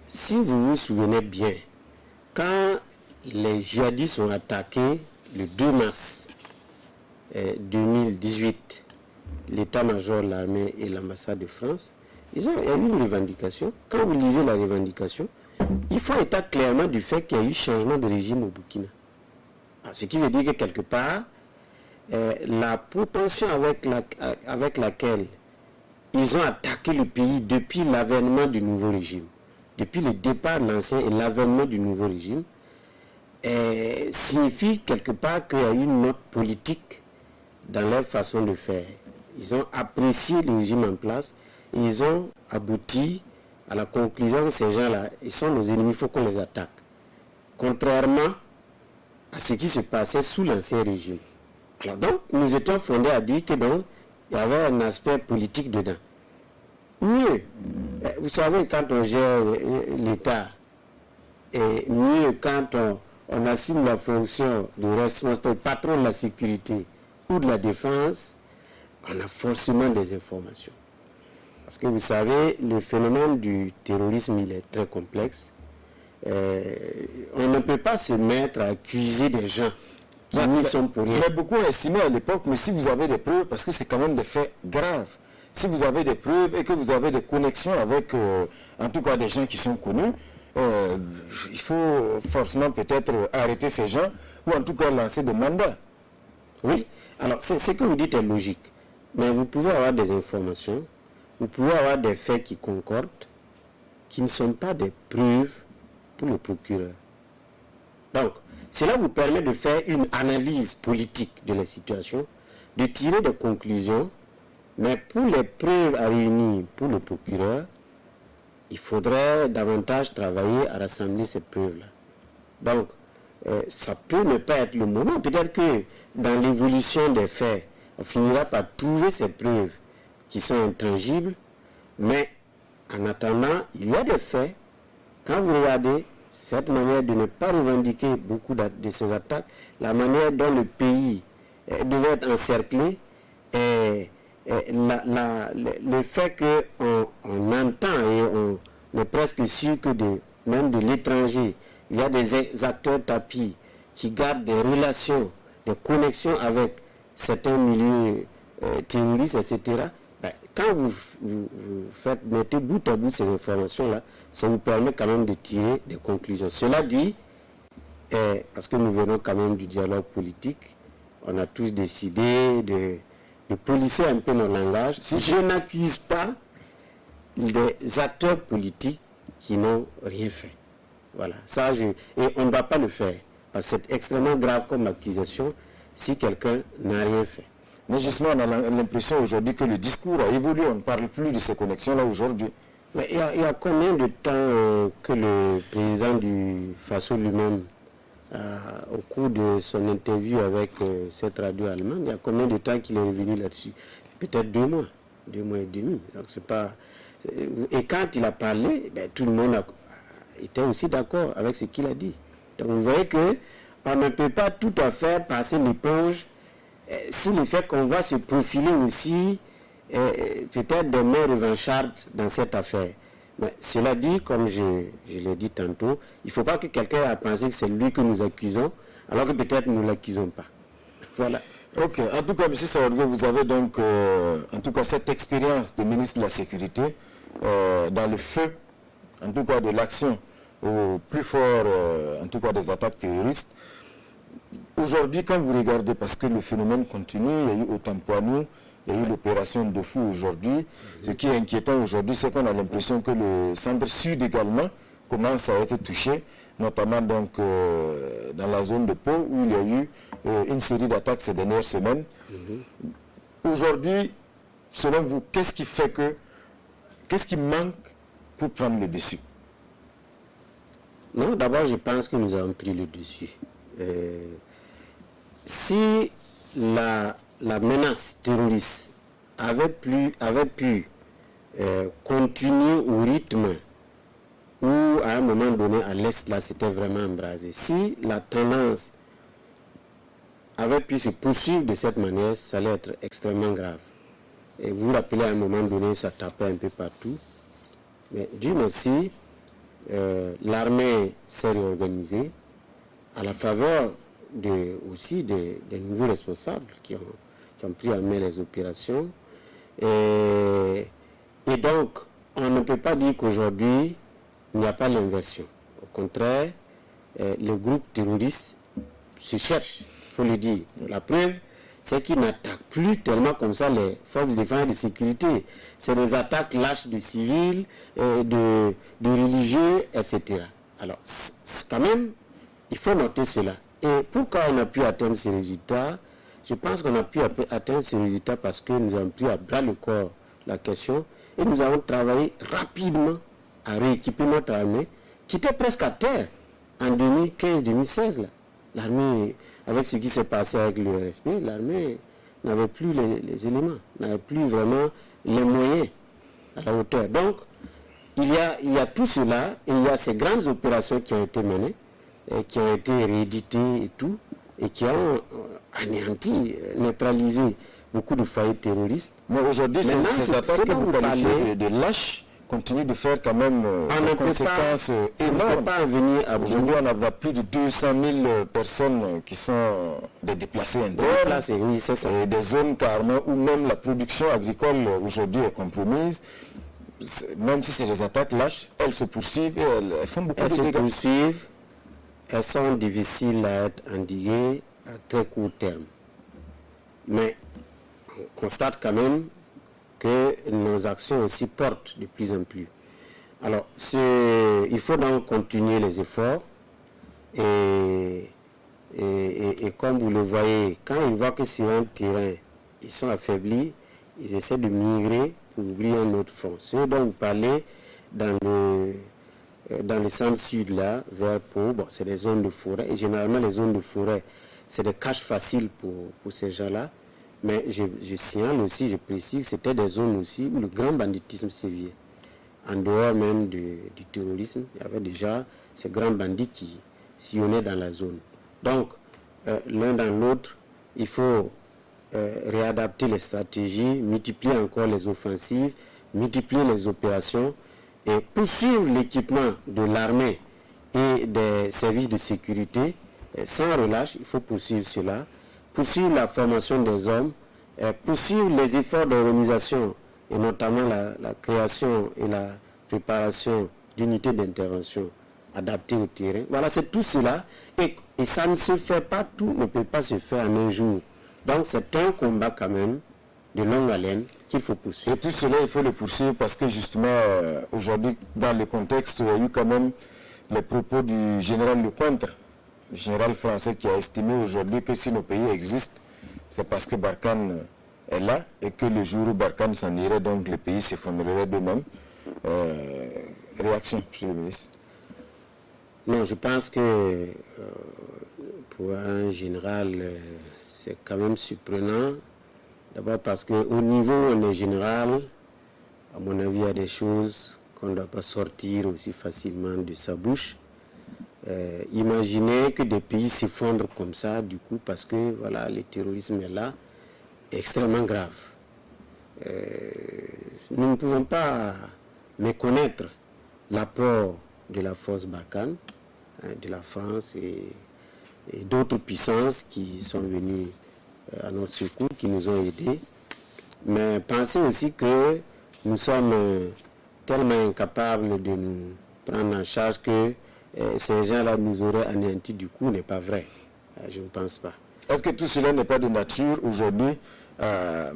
Si vous vous souvenez bien, quand les djihadistes ont attaqué le 2 mars 2018, l'état-major de l'armée et l'ambassade de France, il y a eu une revendication. Quand vous lisez la revendication, il faut état clairement du fait qu'il y a eu changement de régime au Burkina. Ce qui veut dire que quelque part, la propension avec laquelle ils ont attaqué le pays depuis l'avènement du nouveau régime, depuis le départ de l'ancien et l'avènement du nouveau régime, signifie quelque part qu'il y a eu une note politique dans leur façon de faire. Ils ont apprécié le régime en place et ils ont abouti à la conclusion que ces gens-là, ils sont nos ennemis, il faut qu'on les attaque. Contrairement à ce qui se passait sous l'ancien régime. Alors donc, nous étions fondés à dire que donc, il y avait un aspect politique dedans. Mieux, vous savez, quand on gère l'État, et mieux quand on assume la fonction de responsable, patron de la sécurité ou de la défense, on a forcément des informations. Parce que vous savez, le phénomène du terrorisme, il est très complexe. On ne peut pas se mettre à accuser des gens qui n'y sont pour rien. Mais beaucoup ont estimé à l'époque, mais si vous avez des preuves, parce que c'est quand même des faits graves, si vous avez des preuves et que vous avez des connexions avec, en tout cas des gens qui sont connus, il faut forcément peut-être arrêter ces gens ou en tout cas lancer des mandats. Oui, alors ce que vous dites est logique, mais vous pouvez avoir des informations, vous pouvez avoir des faits qui concordent, qui ne sont pas des preuves pour le procureur. Donc, cela vous permet de faire une analyse politique de la situation, de tirer des conclusions, mais pour les preuves à réunir pour le procureur, il faudrait davantage travailler à rassembler ces preuves-là. Donc, ça peut ne pas être le moment. Peut-être que dans l'évolution des faits, on finira par trouver ces preuves qui sont intangibles, mais en attendant, il y a des faits. Quand vous regardez cette manière de ne pas revendiquer beaucoup de ces attaques, la manière dont le pays devait être encerclé, le fait qu'on entend et on est presque sûr que même de l'étranger, il y a des acteurs tapis qui gardent des relations, des connexions avec certains milieux terroristes, etc. Quand vous mettez bout à bout ces informations-là, ça vous permet quand même de tirer des conclusions. Cela dit, parce que nous venons quand même du dialogue politique, on a tous décidé de polisser un peu nos langages. Je n'accuse pas les acteurs politiques qui n'ont rien fait. Voilà, et on ne va pas le faire, parce que c'est extrêmement grave comme accusation si quelqu'un n'a rien fait. Mais justement, on a l'impression aujourd'hui que le discours a évolué, on ne parle plus de ces connexions-là aujourd'hui. Mais il y a combien de temps que le président du FASO lui-même, au cours de son interview avec cette radio allemande, il y a combien de temps qu'il est revenu là-dessus? Peut-être 2 mois et demi. Donc c'est pas... Et quand il a parlé, tout le monde était aussi d'accord avec ce qu'il a dit. Donc vous voyez qu'on ne peut pas tout à fait passer l'éponge si le fait qu'on va se profiler aussi peut-être des mains revanchardes dans cette affaire. Mais cela dit, comme je l'ai dit tantôt, il ne faut pas que quelqu'un ait pensé que c'est lui que nous accusons, alors que peut-être nous ne l'accusons pas. Voilà. Ok. En tout cas, M. Saorgue, vous avez donc, en tout cas, cette expérience de ministre de la Sécurité dans le feu, en tout cas, de l'action au plus fort, en tout cas, des attaques terroristes. Aujourd'hui, quand vous regardez, parce que le phénomène continue, il y a eu au Tampouanou, il y a eu l'opération de fou aujourd'hui. Ce qui est inquiétant aujourd'hui, c'est qu'on a l'impression que le centre sud également commence à être touché, notamment donc dans la zone de Pau, où il y a eu une série d'attaques ces dernières semaines. Aujourd'hui, selon vous, qu'est-ce qui manque pour prendre le dessus? Non, d'abord, je pense que nous avons pris le dessus. Si la menace terroriste avait pu continuer au rythme où à un moment donné à l'est là c'était vraiment embrasé, si la tendance avait pu se poursuivre de cette manière, ça allait être extrêmement grave. Et vous vous rappelez, à un moment donné, ça tapait un peu partout. Mais Dieu merci, l'armée s'est réorganisée à la faveur aussi des nouveaux responsables qui ont pris en main les opérations. Et donc, on ne peut pas dire qu'aujourd'hui, il n'y a pas l'inversion. Au contraire, les groupes terroristes se cherchent, il faut le dire. La preuve, c'est qu'ils n'attaquent plus tellement comme ça les forces de défense et de sécurité. C'est des attaques lâches de civils, de religieux, etc. Alors, quand même, il faut noter cela. Et pourquoi on a pu atteindre ces résultats? Je pense qu'on a pu atteindre ces résultats parce que nous avons pris à bras le corps la question et nous avons travaillé rapidement à rééquiper notre armée qui était presque à terre en 2015-2016. L'armée, avec ce qui s'est passé avec le RSP, l'armée n'avait plus les éléments, n'avait plus vraiment les moyens à la hauteur. Donc, il y a tout cela et il y a ces grandes opérations qui ont été menées. qui ont été réédités et tout, et qui ont anéanti, neutralisé beaucoup de foyers terroristes. Mais aujourd'hui, ces attaques que vous qualifiez de lâches continuent de faire quand même des conséquences énormes. On ne peut pas venir à aujourd'hui, on a plus de 200 000 personnes qui sont des déplacés internes. Oui, c'est ça. Et des zones carrément où même la production agricole aujourd'hui est compromise. Même si c'est des attaques lâches, elles se poursuivent et elles font beaucoup de dégâts. Elles se poursuivent, elles sont difficiles à être endiguées à très court terme. Mais on constate quand même que nos actions aussi portent de plus en plus. Alors, il faut donc continuer les efforts et comme vous le voyez, quand ils voient que sur un terrain, ils sont affaiblis, ils essaient de migrer pour ouvrir un autre front. Ce dont vous parlez dans le centre-sud, là, vers Pau, bon, c'est des zones de forêt. Et généralement, les zones de forêt, c'est des caches faciles pour ces gens-là. Mais je signale aussi, je précise, c'était des zones aussi où le grand banditisme sévillait. En dehors même du terrorisme, il y avait déjà ces grands bandits qui sillonnaient dans la zone. Donc, l'un dans l'autre, il faut réadapter les stratégies, multiplier encore les offensives, multiplier les opérations et poursuivre l'équipement de l'armée et des services de sécurité sans relâche. Il faut poursuivre cela. Poursuivre la formation des hommes, poursuivre les efforts d'organisation et notamment la création et la préparation d'unités d'intervention adaptées au terrain. Voilà, c'est tout cela. Et ça ne se fait pas, tout ne peut pas se faire en un jour. Donc c'est un combat quand même de longue haleine qu'il faut poursuivre. Et tout cela, il faut le poursuivre parce que justement, aujourd'hui, dans le contexte, il y a eu quand même les propos du général Lecointre, le général français qui a estimé aujourd'hui que si nos pays existent, c'est parce que Barkhane est là et que le jour où Barkhane s'en irait, donc les pays s'effondreraient d'eux-mêmes. Réaction, monsieur le ministre? Non, je pense que pour un général, c'est quand même surprenant. D'abord parce qu'au niveau où on est général, à mon avis, il y a des choses qu'on ne doit pas sortir aussi facilement de sa bouche. Imaginez que des pays s'effondrent comme ça, du coup, parce que voilà, le terrorisme est là, extrêmement grave. Nous ne pouvons pas méconnaître l'apport de la force Barkhane, de la France et d'autres puissances qui sont venues à notre secours, qui nous ont aidés. Mais pensez aussi que nous sommes tellement incapables de nous prendre en charge que ces gens-là nous auraient anéantis du coup, n'est pas vrai. Je ne pense pas. Est-ce que tout cela n'est pas de nature aujourd'hui à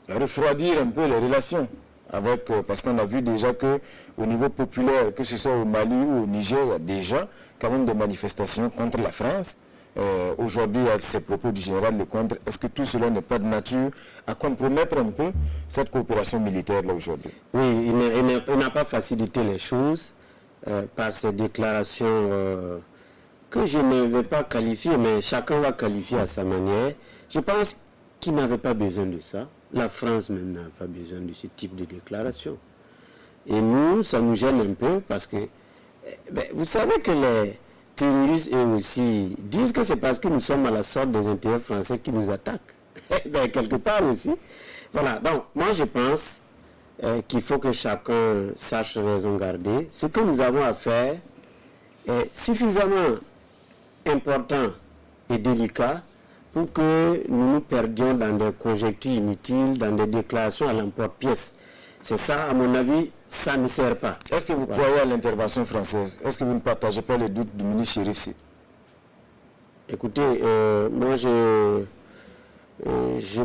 refroidir un peu les relations avec, parce qu'on a vu déjà qu'au niveau populaire, que ce soit au Mali ou au Niger, il y a déjà quand même des manifestations contre la France. Aujourd'hui, avec ces propos du général Lecointre, est-ce que tout cela n'est pas de nature à compromettre un peu cette coopération militaire là aujourd'hui? Oui, il n'a pas facilité les choses par ces déclarations que je ne vais pas qualifier, mais chacun va qualifier à sa manière. Je pense qu'il n'avait pas besoin de ça. La France même n'a pas besoin de ce type de déclaration. Et nous, ça nous gêne un peu parce que, vous savez que les terroristes, eux aussi, disent que c'est parce que nous sommes à la sorte des intérêts français qui nous attaquent. Quelque part aussi. Voilà, donc moi je pense qu'il faut que chacun sache raison garder. Ce que nous avons à faire est suffisamment important et délicat pour que nous nous perdions dans des conjectures inutiles, dans des déclarations à l'emporte-pièce. C'est ça, à mon avis, ça ne sert pas. Est-ce que vous croyez à l'intervention française? Est-ce que vous ne partagez pas les doutes du ministre Chérif Sy? Écoutez, moi je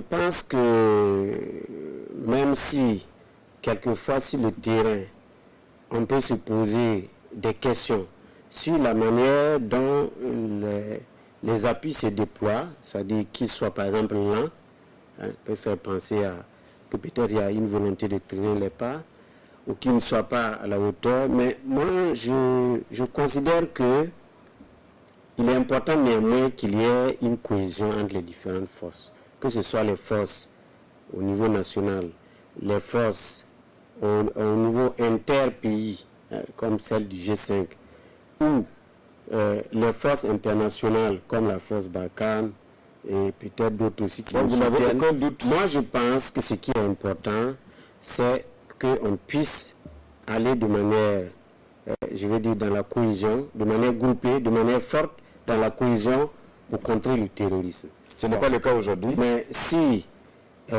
pense que même si, quelquefois sur le terrain, on peut se poser des questions sur la manière dont les appuis se déploient, c'est-à-dire qu'ils soient par exemple lents, peut faire penser à que peut-être il y a une volonté de traîner les pas, ou qu'ils ne soient pas à la hauteur. Mais moi, je considère que il est important néanmoins qu'il y ait une cohésion entre les différentes forces, que ce soit les forces au niveau national, les forces au niveau inter-pays, comme celle du G5, ou les forces internationales comme la force Barkhane et peut-être d'autres aussi qui Donc, vous n'avez aucun doute. Moi, je pense que ce qui est important, c'est qu'on puisse aller de manière, je veux dire, dans la cohésion, de manière groupée, de manière forte, dans la cohésion pour contrer le terrorisme. Ce n'est pas le cas aujourd'hui. Mais si, à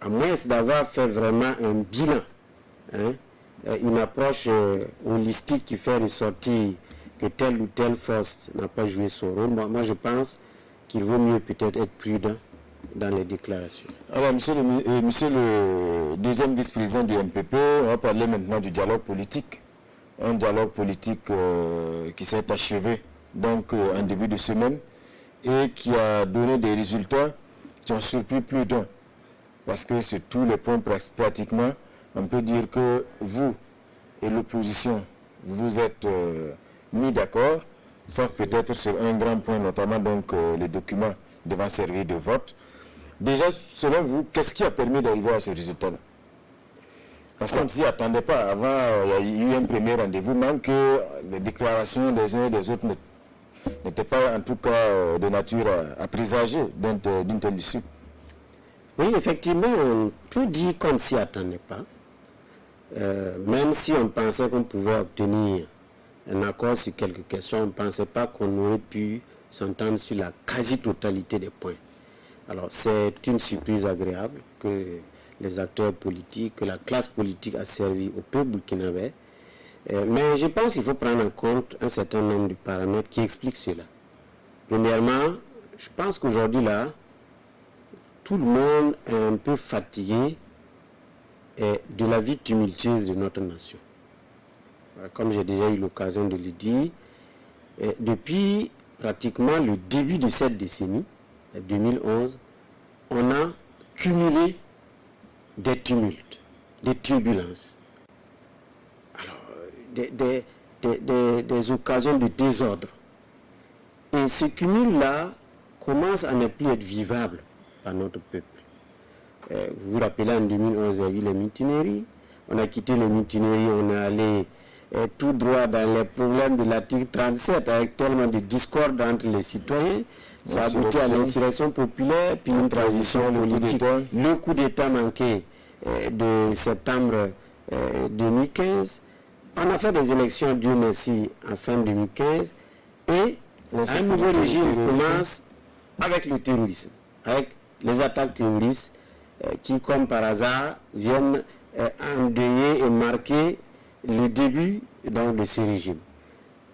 moins d'avoir fait vraiment un bilan, hein, une approche holistique qui fait ressortir que telle ou telle force n'a pas joué son rôle, moi je pense qu'il vaut mieux peut-être être prudent dans les déclarations. Alors, monsieur le deuxième vice-président du MPP, on va parler maintenant du dialogue politique. Un dialogue politique qui s'est achevé donc en début de semaine et qui a donné des résultats qui ont surpris plus d'un. Parce que sur tous les points pratiquement, on peut dire que vous et l'opposition, vous êtes mis d'accord, sauf peut-être sur un grand point, notamment donc les documents devant servir de vote. Déjà, selon vous, qu'est-ce qui a permis d'arriver à ce résultat-là? Parce qu'on ne s'y attendait pas. Avant, il y a eu un premier rendez-vous, même que les déclarations des uns et des autres n'étaient pas en tout cas de nature à présager d'une telle issue. Oui, effectivement, on peut dire qu'on ne s'y attendait pas. Même si on pensait qu'on pouvait obtenir un accord sur quelques questions, on ne pensait pas qu'on aurait pu s'entendre sur la quasi-totalité des points. Alors, c'est une surprise agréable que les acteurs politiques, que la classe politique a servi au peuple burkinabé. Mais je pense qu'il faut prendre en compte un certain nombre de paramètres qui expliquent cela. Premièrement, je pense qu'aujourd'hui, là, tout le monde est un peu fatigué de la vie tumultueuse de notre nation. Comme j'ai déjà eu l'occasion de le dire, depuis pratiquement le début de cette décennie, 2011, on a cumulé des tumultes, des turbulences, alors, des occasions de désordre. Et ce cumul-là commence à ne plus être vivable par notre peuple. Vous vous rappelez, en 2011, il y a eu les mutineries. On a quitté les mutineries, on est allé tout droit dans les problèmes de l'article 37, avec tellement de discorde entre les citoyens. Ça a abouti à l'insurrection populaire, puis une transition politique. Le coup d'État manqué de septembre 2015. On a fait des élections, Dieu merci, en fin 2015. Et un nouveau régime commence avec le terrorisme, avec les attaques terroristes qui, comme par hasard, viennent endeuiller et marquer le début donc, de ce régime.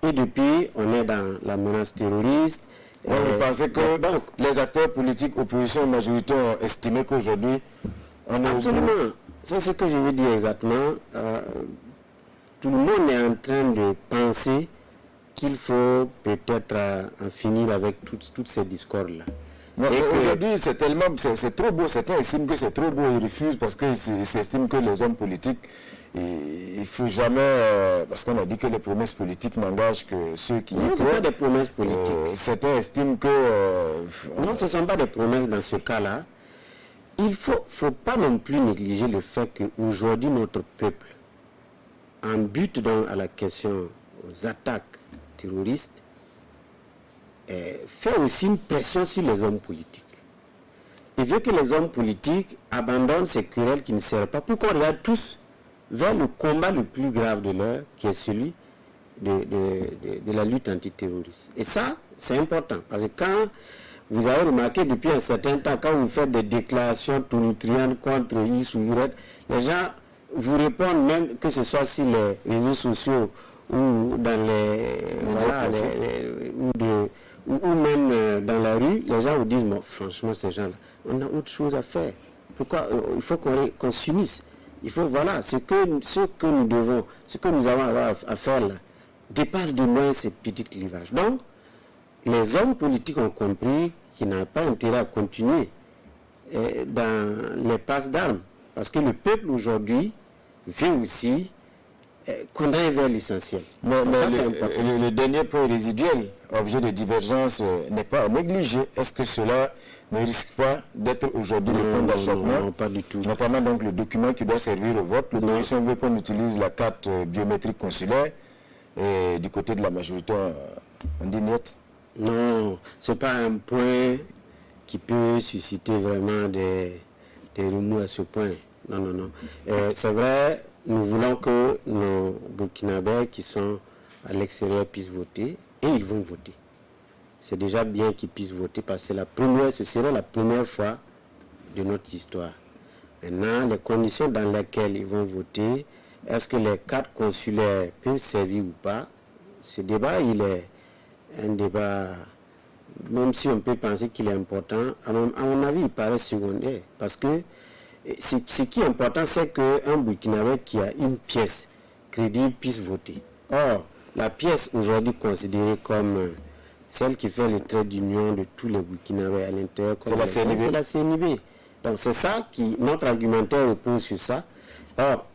Et depuis, on est dans la menace terroriste. Vous pensez que donc, les acteurs politiques, opposition majoritaire, ont estimé qu'aujourd'hui, on est... Absolument. C'est ce que je veux dire exactement. Tout le monde est en train de penser qu'il faut peut-être en finir avec toutes ces discordes-là. Aujourd'hui, c'est tellement, c'est trop beau. Certains estiment que c'est trop beau et refusent parce qu'ils s'estiment que les hommes politiques, il ne faut jamais, parce qu'on a dit que les promesses politiques n'engagent que ceux qui... Non, ce ne sont pas des promesses politiques. Certains estiment que... non, ce ne sont pas des promesses dans ce cas-là. Il ne faut pas non plus négliger le fait qu'aujourd'hui, notre peuple, en but donc à la question aux attaques terroristes, fait aussi une pression sur les hommes politiques. Il veut que les hommes politiques abandonnent ces querelles qui ne servent pas, pour qu'on regarde tous vers le combat le plus grave de l'heure, qui est celui de la lutte antiterroriste. Et ça, c'est important, parce que quand vous avez remarqué depuis un certain temps, quand vous faites des déclarations tonitruantes contre X ou Y, les gens vous répondent, même que ce soit sur les réseaux sociaux ou dans ou même dans la rue, les gens vous disent, bon, franchement, ces gens-là, on a autre chose à faire. Pourquoi il faut qu'on s'unisse. Il faut, voilà, ce que nous avons à faire là, dépasse de loin ces petits clivages. Donc, les hommes politiques ont compris qu'ils n'ont pas intérêt à continuer dans les passes d'armes. Parce que le peuple aujourd'hui veut aussi qu'on aille vers l'essentiel. Mais le dernier point résiduel, objet de divergence, n'est pas à négliger. Est-ce que cela ne risque pas d'être aujourd'hui le point d'achoppement? Non, pas du tout. Notamment donc le document qui doit servir au vote. L'opposition veut qu'on utilise la carte biométrique consulaire. Et du côté de la majorité, on dit net. Non, ce n'est pas un point qui peut susciter vraiment des remous à ce point. Non, non, non. C'est vrai, nous voulons que nos Burkinabés qui sont à l'extérieur puissent voter, et ils vont voter. C'est déjà bien qu'ils puissent voter parce que ce serait la première fois de notre histoire. Maintenant, les conditions dans lesquelles ils vont voter, est-ce que les cartes consulaires peuvent servir ou pas? Ce débat, il est un débat, même si on peut penser qu'il est important, à mon avis, il paraît secondaire. Parce que ce qui est important, c'est qu'un Burkinabé qui a une pièce crédible puisse voter. Or, la pièce aujourd'hui considérée comme celle qui fait le trait d'union de tous les Burkinabés à l'intérieur, c'est la CNIB. Donc c'est ça qui, notre argumentaire repose sur ça. Or,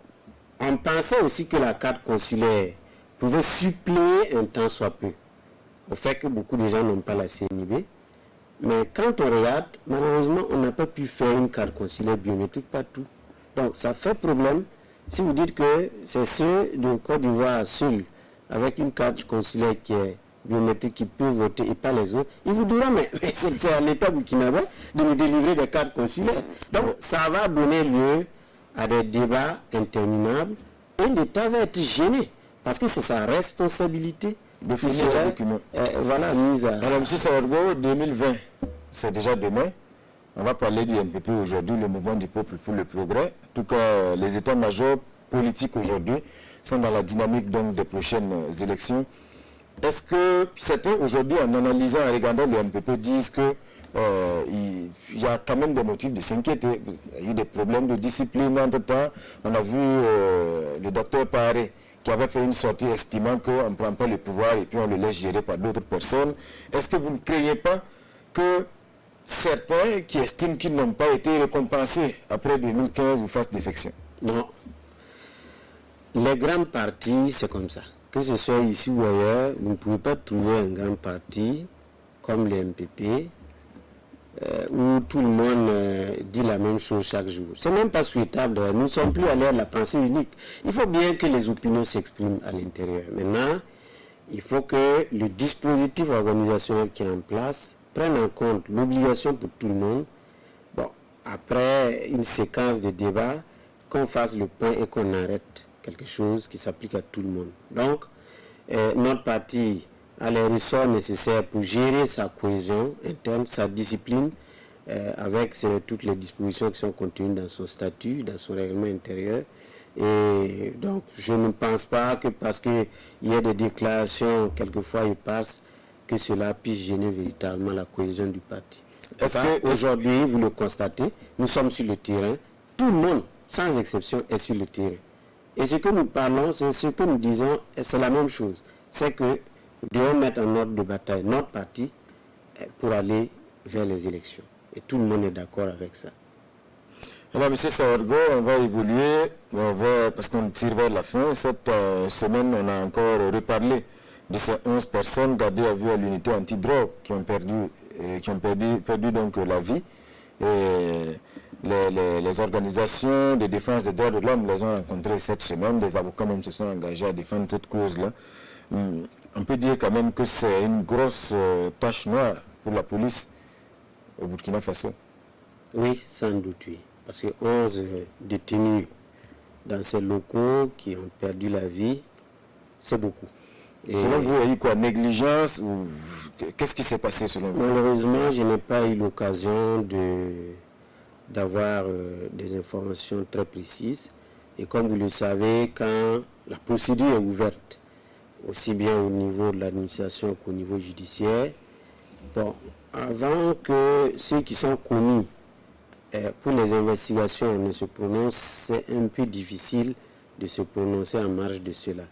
on pensait aussi que la carte consulaire pouvait suppléer un temps soit peu au fait que beaucoup de gens n'ont pas la CNIB. Mais quand on regarde, malheureusement, on n'a pas pu faire une carte consulaire biométrique partout. Donc ça fait problème. Si vous dites que c'est ceux de Côte d'Ivoire seuls, avec une carte consulaire qui est biométrique, qui peut voter et pas les autres, ils vous diront, mais c'est à l'État burkinabé de nous délivrer des cartes consulaires. Donc ça va donner lieu à des débats interminables et l'État va être gêné parce que c'est sa responsabilité de finir le document. Voilà, mise à... Alors, M. Sawargo, 2020, c'est déjà demain. On va parler du MPP aujourd'hui, le mouvement du peuple pour le progrès. En tout cas, les états-majors politiques aujourd'hui sont dans la dynamique donc, des prochaines élections. Est-ce que certains aujourd'hui, en analysant, en regardant le MPP, disent que il y a quand même des motifs de s'inquiéter? Il y a eu des problèmes de discipline entre-temps. On a vu le docteur Paré qui avait fait une sortie estimant qu'on ne prend pas le pouvoir et puis on le laisse gérer par d'autres personnes. Est-ce que vous ne craignez pas que certains qui estiment qu'ils n'ont pas été récompensés après 2015 vous fassent défection? Non. Les grands partis, c'est comme ça. Que ce soit ici ou ailleurs, vous ne pouvez pas trouver un grand parti comme le MPP où tout le monde dit la même chose chaque jour. C'est même pas souhaitable. Nous ne sommes plus à l'ère de la pensée unique. Il faut bien que les opinions s'expriment à l'intérieur. Maintenant, il faut que le dispositif organisationnel qui est en place prenne en compte l'obligation pour tout le monde. Bon, après une séquence de débats, qu'on fasse le point et qu'on arrête quelque chose qui s'applique à tout le monde. Donc, notre parti a les ressorts nécessaires pour gérer sa cohésion interne, sa discipline, avec toutes les dispositions qui sont contenues dans son statut, dans son règlement intérieur. Et donc, je ne pense pas que parce qu'il y a des déclarations, quelquefois ils passent, que cela puisse gêner véritablement la cohésion du parti. Aujourd'hui, vous le constatez, nous sommes sur le terrain, tout le monde, sans exception, est sur le terrain. Et ce que nous parlons, ce que nous disons, c'est la même chose. C'est que nous devons mettre en ordre de bataille notre parti pour aller vers les élections. Et tout le monde est d'accord avec ça. Alors, M. Sawargo, on va évoluer, parce qu'on tire vers la fin. Cette semaine, on a encore reparlé de ces 11 personnes gardées à vue à l'unité antidrogue qui ont perdu donc la vie. Et les organisations de défense des droits de l'homme les ont rencontrées cette semaine. Des avocats même se sont engagés à défendre cette cause-là. On peut dire quand même que c'est une grosse tache noire pour la police au Burkina Faso. Oui, sans doute, oui. Parce que 11 détenus dans ces locaux qui ont perdu la vie, c'est beaucoup. Et selon vous, il y a eu quoi? Négligence ou qu'est-ce qui s'est passé selon vous? Malheureusement, je n'ai pas eu l'occasion d'avoir des informations très précises. Et comme vous le savez, quand la procédure est ouverte, aussi bien au niveau de l'administration qu'au niveau judiciaire, bon, avant que ceux qui sont commis pour les investigations ne se prononcent, c'est un peu difficile de se prononcer en marge de cela.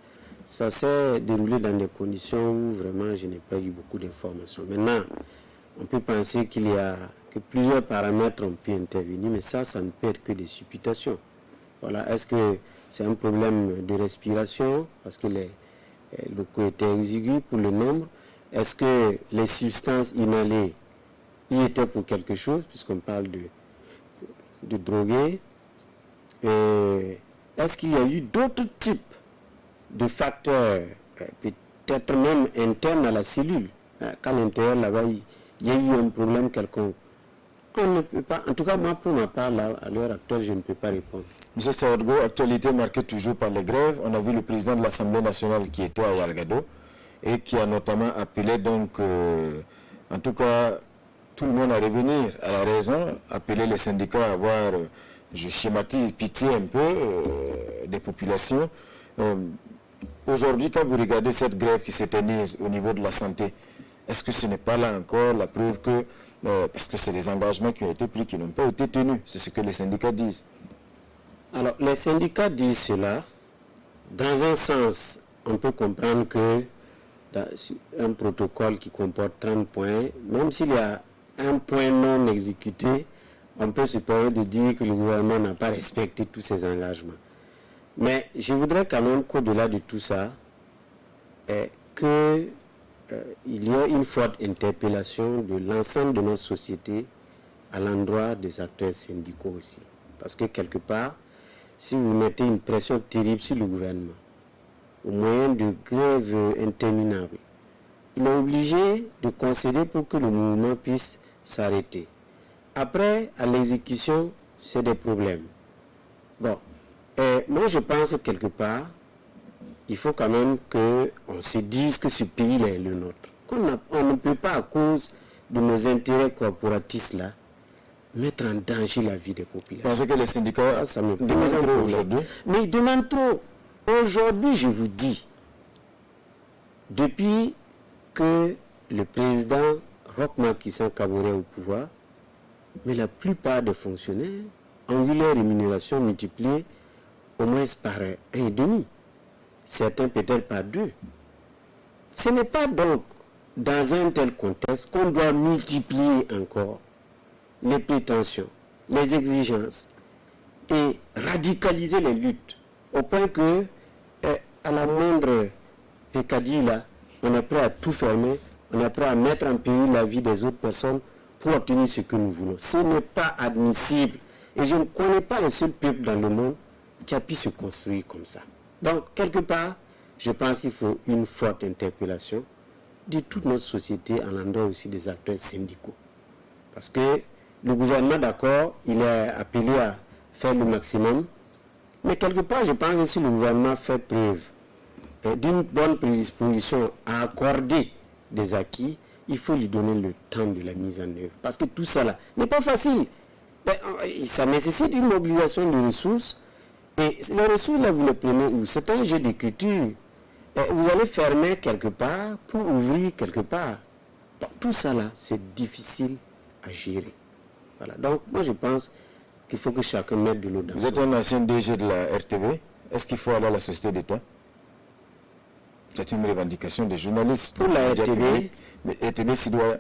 Ça s'est déroulé dans des conditions où vraiment je n'ai pas eu beaucoup d'informations. Maintenant, on peut penser que plusieurs paramètres ont pu intervenir, mais ça ne peut être que des supputations. Voilà, est-ce que c'est un problème de respiration parce que les locaux étaient exigus pour le nombre? Est-ce que les substances inhalées y étaient pour quelque chose, puisqu'on parle de drogués? Est-ce qu'il y a eu d'autres types de facteurs peut-être même interne à la cellule. Qu'à l'intérieur, là-bas, il y a eu un problème quelconque. On ne peut pas, en tout cas, moi, pour ma part, là, à l'heure actuelle, je ne peux pas répondre. Monsieur Sawadgo, actualité marquée toujours par les grèves. On a vu le président de l'Assemblée nationale qui était à Yalgado et qui a notamment appelé, donc, en tout cas, tout le monde à revenir à la raison, appeler les syndicats à avoir, je schématise, pitié un peu des populations. Aujourd'hui, quand vous regardez cette grève qui s'éternise au niveau de la santé, est-ce que ce n'est pas là encore la preuve que, parce que c'est des engagements qui ont été pris, qui n'ont pas été tenus, c'est ce que les syndicats disent. Alors, les syndicats disent cela. Dans un sens, on peut comprendre que dans un protocole qui comporte 30 points, même s'il y a un point non exécuté, on peut se permettre de dire que le gouvernement n'a pas respecté tous ses engagements. Mais je voudrais quand même qu'au-delà de tout ça, qu'il y ait une forte interpellation de l'ensemble de notre société à l'endroit des acteurs syndicaux aussi. Parce que quelque part, si vous mettez une pression terrible sur le gouvernement, au moyen de grèves interminables, il est obligé de concéder pour que le mouvement puisse s'arrêter. Après, à l'exécution, c'est des problèmes. Bon, moi je pense quelque part, il faut quand même qu'on se dise que ce pays-là est le nôtre. On ne peut pas, à cause de nos intérêts corporatistes-là, mettre en danger la vie des populations. Parce que les syndicats demandent trop aujourd'hui. Mais ils demandent trop. Aujourd'hui, je vous dis, depuis que le président Roch Marc Christian Kaboré est au pouvoir, mais la plupart des fonctionnaires ont eu leur rémunération multipliée au moins par 1,5. Certains peut-être par 2. Ce n'est pas donc dans un tel contexte qu'on doit multiplier encore les prétentions, les exigences et radicaliser les luttes au point que à la moindre pécadille là, on est prêt à tout fermer, on est prêt à mettre en péril la vie des autres personnes pour obtenir ce que nous voulons. Ce n'est pas admissible. Et je ne connais pas un seul peuple dans le monde qui a pu se construire comme ça. Donc, quelque part, je pense qu'il faut une forte interpellation de toute notre société à l'endroit aussi des acteurs syndicaux. Parce que le gouvernement, d'accord, il est appelé à faire le maximum. Mais quelque part, je pense que si le gouvernement fait preuve d'une bonne prédisposition à accorder des acquis, il faut lui donner le temps de la mise en œuvre. Parce que tout ça là n'est pas facile. Ça nécessite une mobilisation de ressources. Et les ressources là, vous les prenez où? C'est un jeu d'écriture. Vous allez fermer quelque part pour ouvrir quelque part. Donc, tout ça là, c'est difficile à gérer. Voilà. Donc moi je pense qu'il faut que chacun mette de l'eau dans. Vous êtes un ancien DG de la RTB. Est-ce qu'il faut aller à la société d'État? C'est une revendication des journalistes. Pour la RTB, mais RTB citoyen.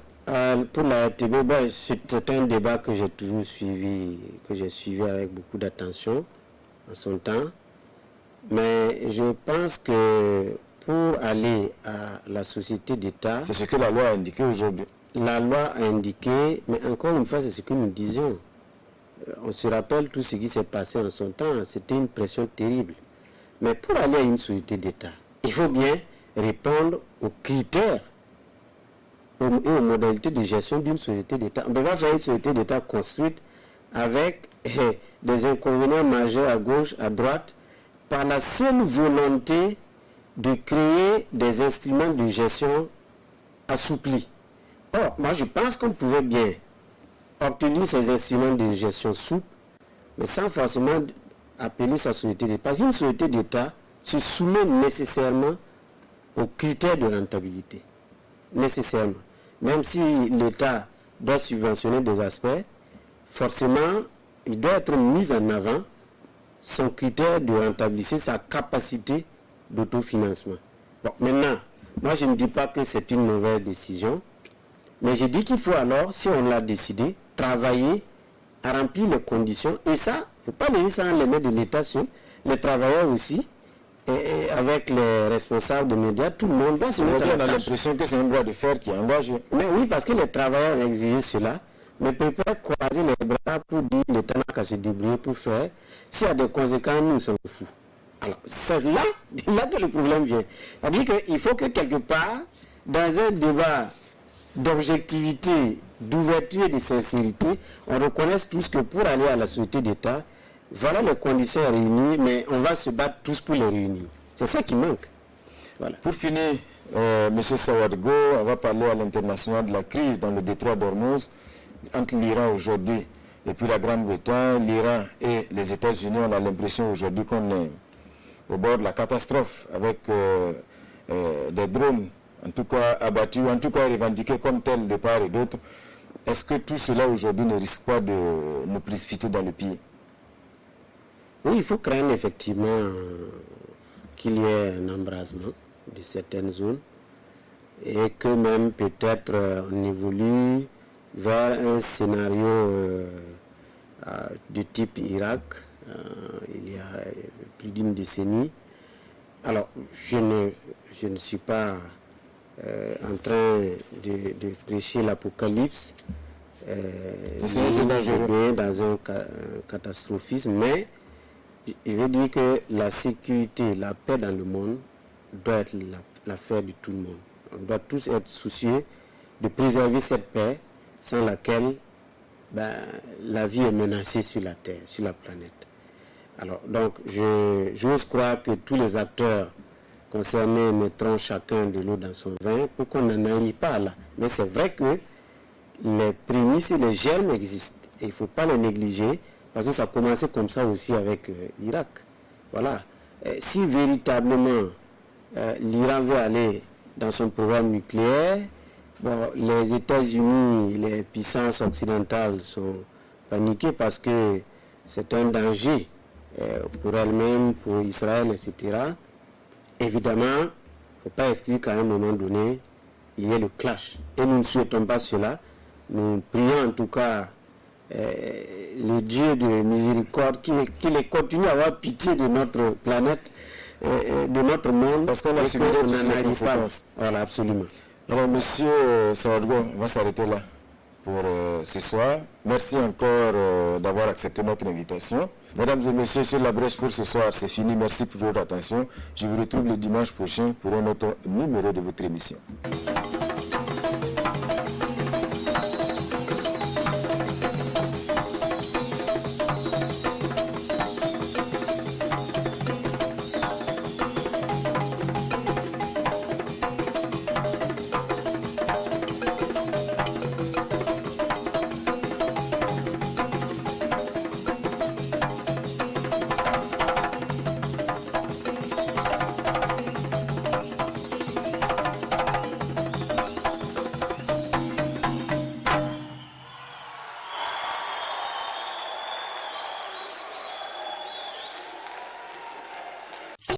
Pour la RTB, c'est un débat que j'ai toujours suivi, que j'ai suivi avec beaucoup d'attention en son temps. Mais je pense que pour aller à la société d'État... C'est ce que la loi a indiqué aujourd'hui. La loi a indiqué, mais encore une fois, c'est ce que nous disions. On se rappelle tout ce qui s'est passé en son temps. C'était une pression terrible. Mais pour aller à une société d'État, il faut bien répondre aux critères et aux modalités de gestion d'une société d'État. On ne peut pas faire une société d'État construite avec des inconvénients majeurs à gauche, à droite, par la seule volonté de créer des instruments de gestion assouplis. Or, moi je pense qu'on pouvait bien obtenir ces instruments de gestion souples, mais sans forcément appeler sa société d'État. Parce qu'une société d'État se soumet nécessairement aux critères de rentabilité. Nécessairement. Même si l'État doit subventionner des aspects, forcément, il doit être mis en avant son critère de rentabilité, sa capacité d'autofinancement. Bon, maintenant, moi je ne dis pas que c'est une mauvaise décision, mais je dis qu'il faut alors, si on l'a décidé, travailler à remplir les conditions. Et ça, il ne faut pas laisser ça dans les mains de l'État seul, les travailleurs aussi, et avec les responsables de médias, tout le monde doit se mettre à la tâche. On a l'impression que c'est un droit de faire qui est engagé. Mais oui, parce que les travailleurs ont exigé cela, mais ne peuvent pas croiser les bras pour dire que l'État n'a qu'à se débrouiller pour faire. S'il y a des conséquences, nous sommes fous. Alors, c'est là que le problème vient. C'est-à-dire qu'il faut que quelque part, dans un débat d'objectivité, d'ouverture et de sincérité, on reconnaisse tous que pour aller à la société d'État, voilà les conditions réunies, mais on va se battre tous pour les réunir. C'est ça qui manque. Voilà. Pour finir, M. Sawadgo, on va parler à l'international de la crise dans le détroit d'Ormuz entre l'Iran aujourd'hui et puis la Grande-Bretagne, l'Iran et les États-Unis. On a l'impression aujourd'hui qu'on est au bord de la catastrophe avec des drones, en tout cas abattus, en tout cas revendiqués comme tels de part et d'autre. Est-ce que tout cela aujourd'hui ne risque pas de nous précipiter dans le pire? Oui, il faut craindre effectivement qu'il y ait un embrasement de certaines zones et que même peut-être on évolue vers un scénario de type Irak il y a plus d'une décennie. Alors, je ne suis pas en train de prêcher l'apocalypse dans un catastrophisme, mais je veux dire que la sécurité, la paix dans le monde doit être l'affaire de tout le monde. On doit tous être soucieux de préserver cette paix sans laquelle la vie est menacée sur la Terre, sur la planète. Alors, donc, j'ose croire que tous les acteurs concernés mettront chacun de l'eau dans son vin pour qu'on n'en arrive pas là. Mais c'est vrai que les prémices et les germes existent. Et il ne faut pas les négliger, parce que ça a commencé comme ça aussi avec l'Irak. Voilà. Si véritablement l'Iran veut aller dans son programme nucléaire, bon, les États-Unis, les puissances occidentales sont paniquées parce que c'est un danger pour elles-mêmes, pour Israël, etc. Évidemment, il ne faut pas exclure qu'à un moment donné, il y ait le clash. Et nous ne souhaitons pas cela. Nous prions en tout cas le Dieu de miséricorde qu'il continue à avoir pitié de notre planète, de notre monde. Parce qu'on a subi les conséquences. Voilà, absolument. Alors, monsieur Sawadgo, on va s'arrêter là pour ce soir. Merci encore d'avoir accepté notre invitation. Mesdames et messieurs, sur la brèche pour ce soir, c'est fini. Merci pour votre attention. Je vous retrouve le dimanche prochain pour un autre numéro de votre émission.